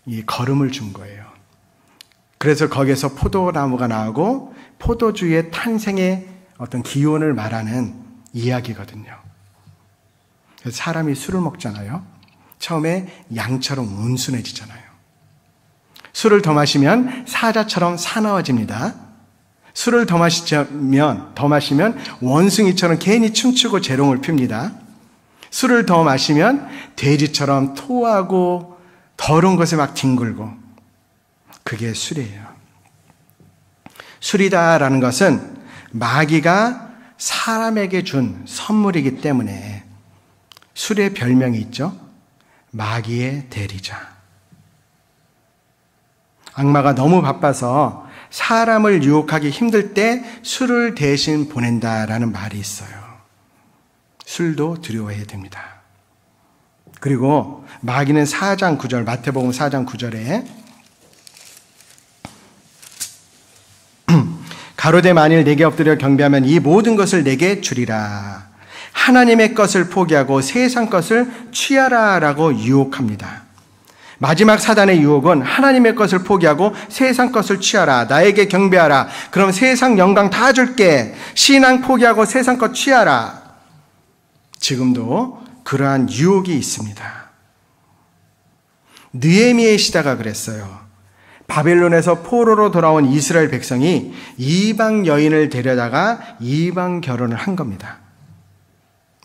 이 거름을 준 거예요. 그래서 거기에서 포도나무가 나오고 포도주의 탄생의 어떤 기원을 말하는 이야기거든요. 그래서 사람이 술을 먹잖아요. 처음에 양처럼 온순해지잖아요. 술을 더 마시면 사자처럼 사나워집니다. 술을 더 마시면 원숭이처럼 괜히 춤추고 재롱을 핍니다. 술을 더 마시면 돼지처럼 토하고 더러운 것에 막 뒹굴고. 그게 술이에요. 술이다라는 것은 마귀가 사람에게 준 선물이기 때문에 술의 별명이 있죠. 마귀의 대리자. 악마가 너무 바빠서 사람을 유혹하기 힘들 때 술을 대신 보낸다라는 말이 있어요. 술도 두려워해야 됩니다. 그리고 마귀는 4장 9절, 마태복음 4장 9절에 가로되 만일 내게 엎드려 경배하면 이 모든 것을 내게 주리라. 하나님의 것을 포기하고 세상 것을 취하라 라고 유혹합니다. 마지막 사단의 유혹은 하나님의 것을 포기하고 세상 것을 취하라. 나에게 경배하라. 그럼 세상 영광 다 줄게. 신앙 포기하고 세상 것 취하라. 지금도 그러한 유혹이 있습니다. 느헤미야의 시대가 그랬어요. 바벨론에서 포로로 돌아온 이스라엘 백성이 이방 여인을 데려다가 이방 결혼을 한 겁니다.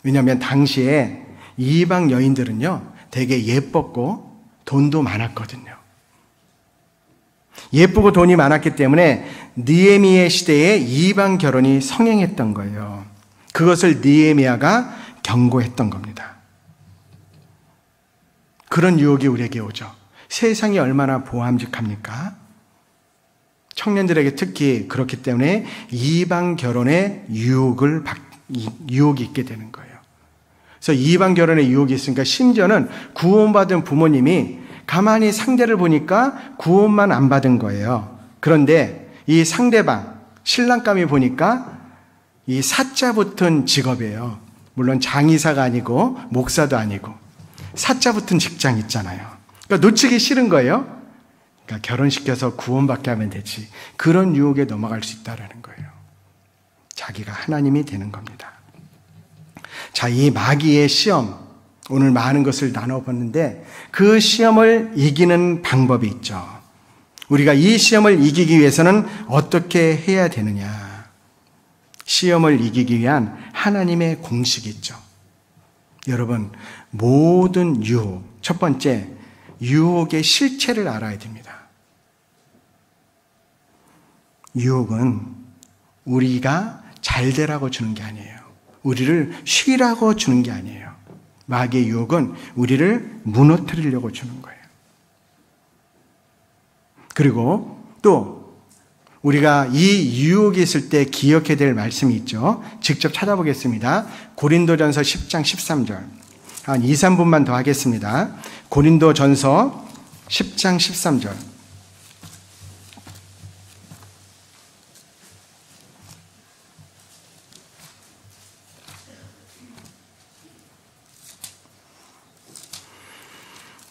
왜냐하면 당시에 이방 여인들은요, 되게 예뻤고 돈도 많았거든요. 예쁘고 돈이 많았기 때문에 느헤미야 시대에 이방 결혼이 성행했던 거예요. 그것을 느헤미야가 경고했던 겁니다. 그런 유혹이 우리에게 오죠. 세상이 얼마나 보암직합니까? 청년들에게 특히 그렇기 때문에 이방 결혼에 유혹이 있게 되는 거예요. 그래서 이방 결혼에 유혹이 있으니까 심지어는 구원받은 부모님이 가만히 상대를 보니까 구원만 안 받은 거예요. 그런데 이 상대방, 신랑감이 보니까 이 사자 붙은 직업이에요. 물론 장의사가 아니고 목사도 아니고 사자 붙은 직장 있잖아요. 그러니까 놓치기 싫은 거예요. 그러니까 결혼시켜서 구원받게 하면 되지. 그런 유혹에 넘어갈 수 있다는 거예요. 자기가 하나님이 되는 겁니다. 자, 이 마귀의 시험, 오늘 많은 것을 나눠봤는데 그 시험을 이기는 방법이 있죠. 우리가 이 시험을 이기기 위해서는 어떻게 해야 되느냐. 시험을 이기기 위한 하나님의 공식이 있죠. 여러분, 모든 유혹, 첫 번째, 유혹의 실체를 알아야 됩니다. 유혹은 우리가 잘 되라고 주는 게 아니에요. 우리를 쉬라고 주는 게 아니에요. 마귀의 유혹은 우리를 무너뜨리려고 주는 거예요. 그리고 또 우리가 이 유혹이 있을 때 기억해야 될 말씀이 있죠. 직접 찾아보겠습니다. 고린도전서 10장 13절. 한 2, 3분만 더 하겠습니다. 고린도전서 10장 13절.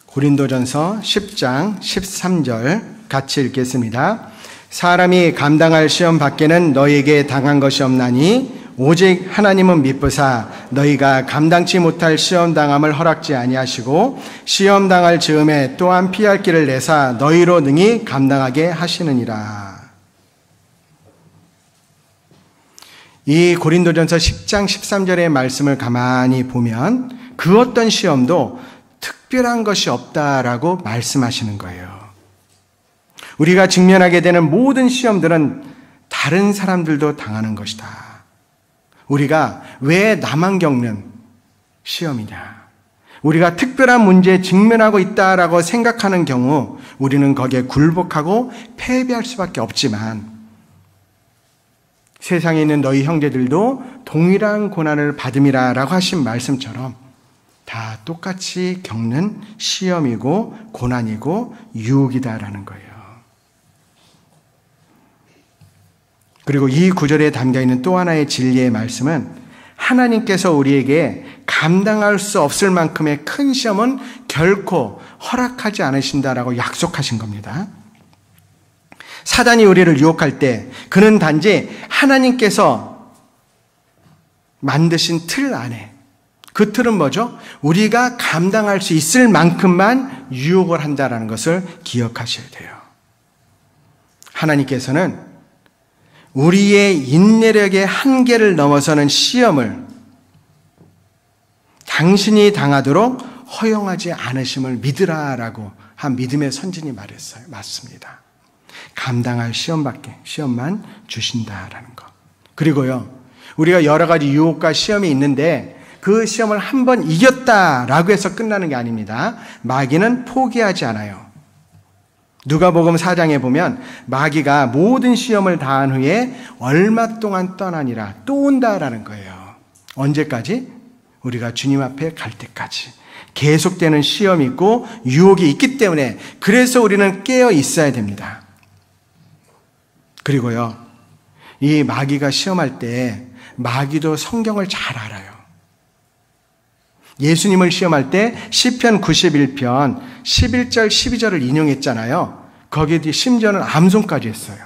고린도전서 10장 13절 같이 읽겠습니다. 사람이 감당할 시험 밖에는 너희에게 당한 것이 없나니 오직 하나님은 미쁘사 너희가 감당치 못할 시험 당함을 허락지 아니하시고 시험 당할 즈음에 또한 피할 길을 내사 너희로 능히 감당하게 하시느니라. 이 고린도전서 10장 13절의 말씀을 가만히 보면 그 어떤 시험도 특별한 것이 없다라고 말씀하시는 거예요. 우리가 직면하게 되는 모든 시험들은 다른 사람들도 당하는 것이다. 우리가 왜 나만 겪는 시험이냐? 우리가 특별한 문제에 직면하고 있다라고 생각하는 경우 우리는 거기에 굴복하고 패배할 수밖에 없지만 세상에 있는 너희 형제들도 동일한 고난을 받음이라라고 하신 말씀처럼 다 똑같이 겪는 시험이고 고난이고 유혹이다라는 거예요. 그리고 이 구절에 담겨있는 또 하나의 진리의 말씀은 하나님께서 우리에게 감당할 수 없을 만큼의 큰 시험은 결코 허락하지 않으신다라고 약속하신 겁니다. 사단이 우리를 유혹할 때 그는 단지 하나님께서 만드신 틀 안에, 그 틀은 뭐죠? 우리가 감당할 수 있을 만큼만 유혹을 한다는 것을 기억하셔야 돼요. 하나님께서는 우리의 인내력의 한계를 넘어서는 시험을 당신이 당하도록 허용하지 않으심을 믿으라라고 한 믿음의 선진이 말했어요. 맞습니다. 감당할 시험만 주신다라는 것. 그리고요, 우리가 여러 가지 유혹과 시험이 있는데 그 시험을 한번 이겼다라고 해서 끝나는 게 아닙니다. 마귀는 포기하지 않아요. 누가복음 4장에 보면 마귀가 모든 시험을 다한 후에 얼마 동안 떠나니라 또 온다라는 거예요. 언제까지? 우리가 주님 앞에 갈 때까지. 계속되는 시험이 있고 유혹이 있기 때문에 그래서 우리는 깨어 있어야 됩니다. 그리고요, 이 마귀가 시험할 때 마귀도 성경을 잘 알아요. 예수님을 시험할 때 시편 91편 11절 12절을 인용했잖아요. 거기에 심지어는 암송까지 했어요.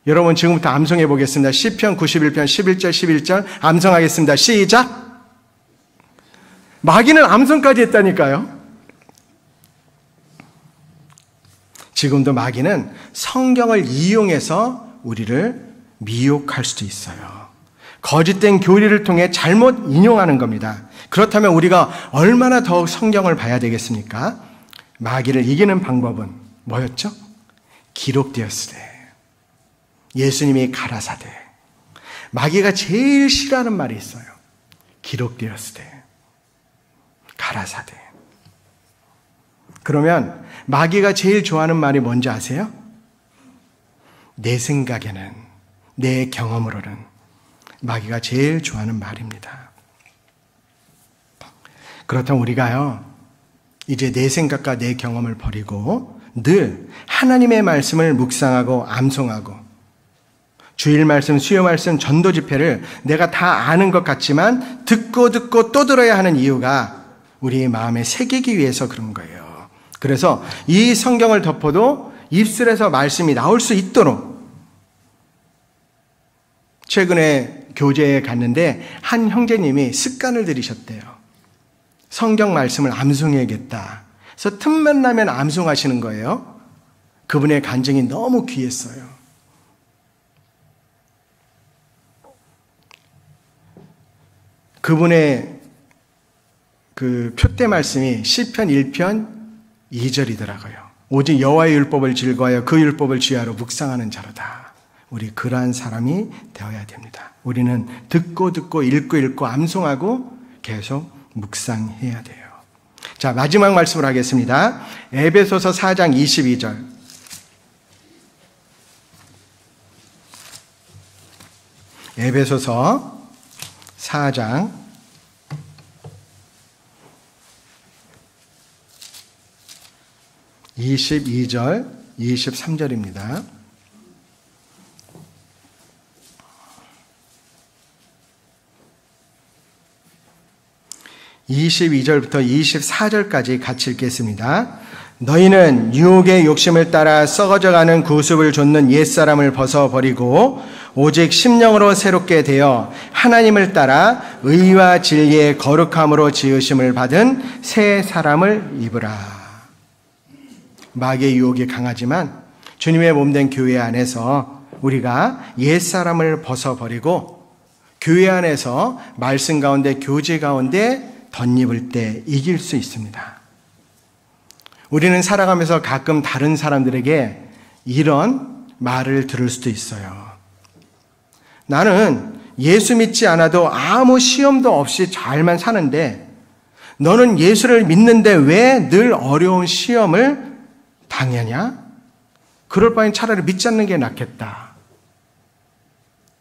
여러분 지금부터 암송해 보겠습니다. 시편 91편 11절 11절 암송하겠습니다. 시작. 마귀는 암송까지 했다니까요. 지금도 마귀는 성경을 이용해서 우리를 미혹할 수도 있어요. 거짓된 교리를 통해 잘못 인용하는 겁니다. 그렇다면 우리가 얼마나 더욱 성경을 봐야 되겠습니까? 마귀를 이기는 방법은 뭐였죠? 기록되었으되 예수님이 가라사대. 마귀가 제일 싫어하는 말이 있어요. 기록되었으되 가라사대. 그러면 마귀가 제일 좋아하는 말이 뭔지 아세요? 내 생각에는, 내 경험으로는 마귀가 제일 좋아하는 말입니다. 그렇다면 우리가요, 이제 내 생각과 내 경험을 버리고 늘 하나님의 말씀을 묵상하고 암송하고, 주일 말씀, 수요 말씀, 전도 집회를 내가 다 아는 것 같지만 듣고 또 들어야 하는 이유가 우리 마음에 새기기 위해서 그런 거예요. 그래서 이 성경을 덮어도 입술에서 말씀이 나올 수 있도록, 최근에 교제에 갔는데 한 형제님이 습관을 들이셨대요. 성경 말씀을 암송해야겠다. 그래서 틈만 나면 암송하시는 거예요. 그분의 간증이 너무 귀했어요. 그분의 그 표대 말씀이 시편 1편 2절이더라고요. 오직 여호와의 율법을 즐거워하여 그 율법을 주야로 묵상하는 자로다. 우리 그러한 사람이 되어야 됩니다. 우리는 듣고 읽고 암송하고 계속 묵상해야 돼요. 자, 마지막 말씀을 하겠습니다. 에베소서 4장 22절. 에베소서 4장 22절, 23절입니다. (22절부터) (24절까지) 같이 읽겠습니다. 너희는 유혹의 욕심을 따라 썩어져가는 구습을 좇는 옛사람을 벗어버리고 오직 심령으로 새롭게 되어 하나님을 따라 의와 진리의 거룩함으로 지으심을 받은 새 사람을 입으라. 마귀의 유혹이 강하지만 주님의 몸된 교회 안에서 우리가 옛사람을 벗어버리고 교회 안에서 말씀 가운데, 교제 가운데 덧입을 때 이길 수 있습니다. 우리는 살아가면서 가끔 다른 사람들에게 이런 말을 들을 수도 있어요. 나는 예수 믿지 않아도 아무 시험도 없이 잘만 사는데 너는 예수를 믿는데 왜 늘 어려운 시험을 당하냐? 그럴 바엔 차라리 믿지 않는 게 낫겠다.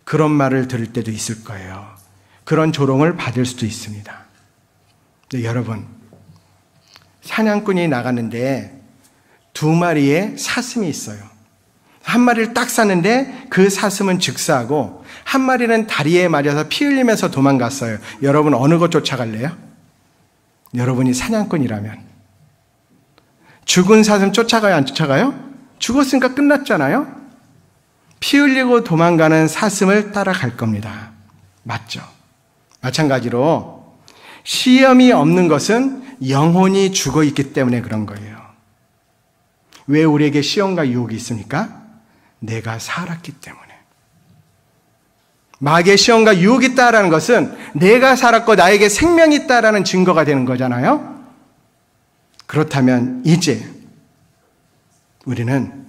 그런 말을 들을 때도 있을 거예요. 그런 조롱을 받을 수도 있습니다. 네, 여러분, 사냥꾼이 나갔는데 2마리의 사슴이 있어요. 한 마리를 딱 쐈는데 그 사슴은 즉사하고 한 마리는 다리에 맞아서 피 흘리면서 도망갔어요. 여러분 어느 것 쫓아갈래요? 여러분이 사냥꾼이라면. 죽은 사슴 쫓아가요, 안 쫓아가요? 죽었으니까 끝났잖아요. 피 흘리고 도망가는 사슴을 따라갈 겁니다. 맞죠? 마찬가지로 시험이 없는 것은 영혼이 죽어 있기 때문에 그런 거예요. 왜 우리에게 시험과 유혹이 있습니까? 내가 살았기 때문에. 마귀의 시험과 유혹이 있다라는 것은 내가 살았고 나에게 생명이 있다라는 증거가 되는 거잖아요. 그렇다면 이제 우리는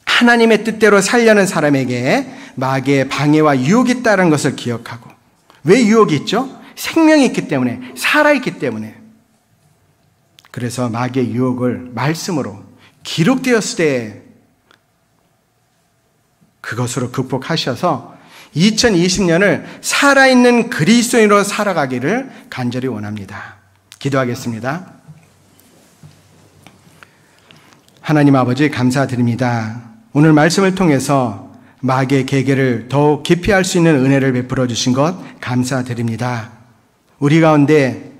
하나님의 뜻대로 살려는 사람에게 마귀의 방해와 유혹이 있다는 것을 기억하고, 왜 유혹이 있죠? 생명이 있기 때문에, 살아있기 때문에. 그래서 마귀의 유혹을 말씀으로 기록되었을 때 그것으로 극복하셔서 2020년을 살아있는 그리스도인으로 살아가기를 간절히 원합니다. 기도하겠습니다. 하나님 아버지, 감사드립니다. 오늘 말씀을 통해서 마귀의 계계를 더욱 깊이 할 수 있는 은혜를 베풀어 주신 것 감사드립니다. 우리 가운데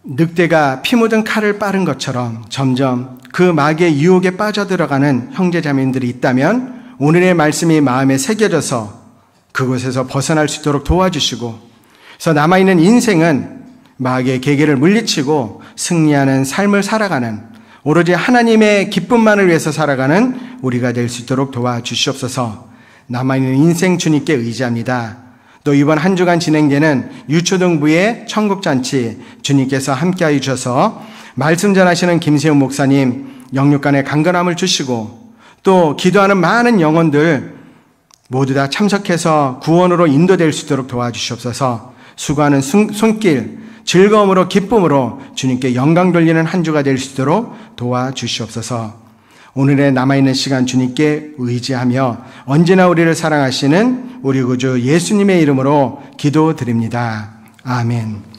늑대가 피 묻은 칼을 빠른 것처럼 점점 그 마귀의 유혹에 빠져들어가는 형제자매님들이 있다면 오늘의 말씀이 마음에 새겨져서 그곳에서 벗어날 수 있도록 도와주시고, 그래서 남아있는 인생은 마귀의 계계를 물리치고 승리하는 삶을 살아가는, 오로지 하나님의 기쁨만을 위해서 살아가는 우리가 될 수 있도록 도와주시옵소서. 남아있는 인생 주님께 의지합니다. 또 이번 한 주간 진행되는 유초등부의 천국잔치 주님께서 함께하여 주셔서 말씀 전하시는 김세훈 목사님 영육간의 강건함을 주시고, 또 기도하는 많은 영혼들 모두 다 참석해서 구원으로 인도될 수 있도록 도와주시옵소서. 수고하는 손길 즐거움으로 기쁨으로 주님께 영광 돌리는 한 주가 될 수 있도록 도와주시옵소서. 오늘의 남아있는 시간 주님께 의지하며 언제나 우리를 사랑하시는 우리 구주 예수님의 이름으로 기도드립니다. 아멘.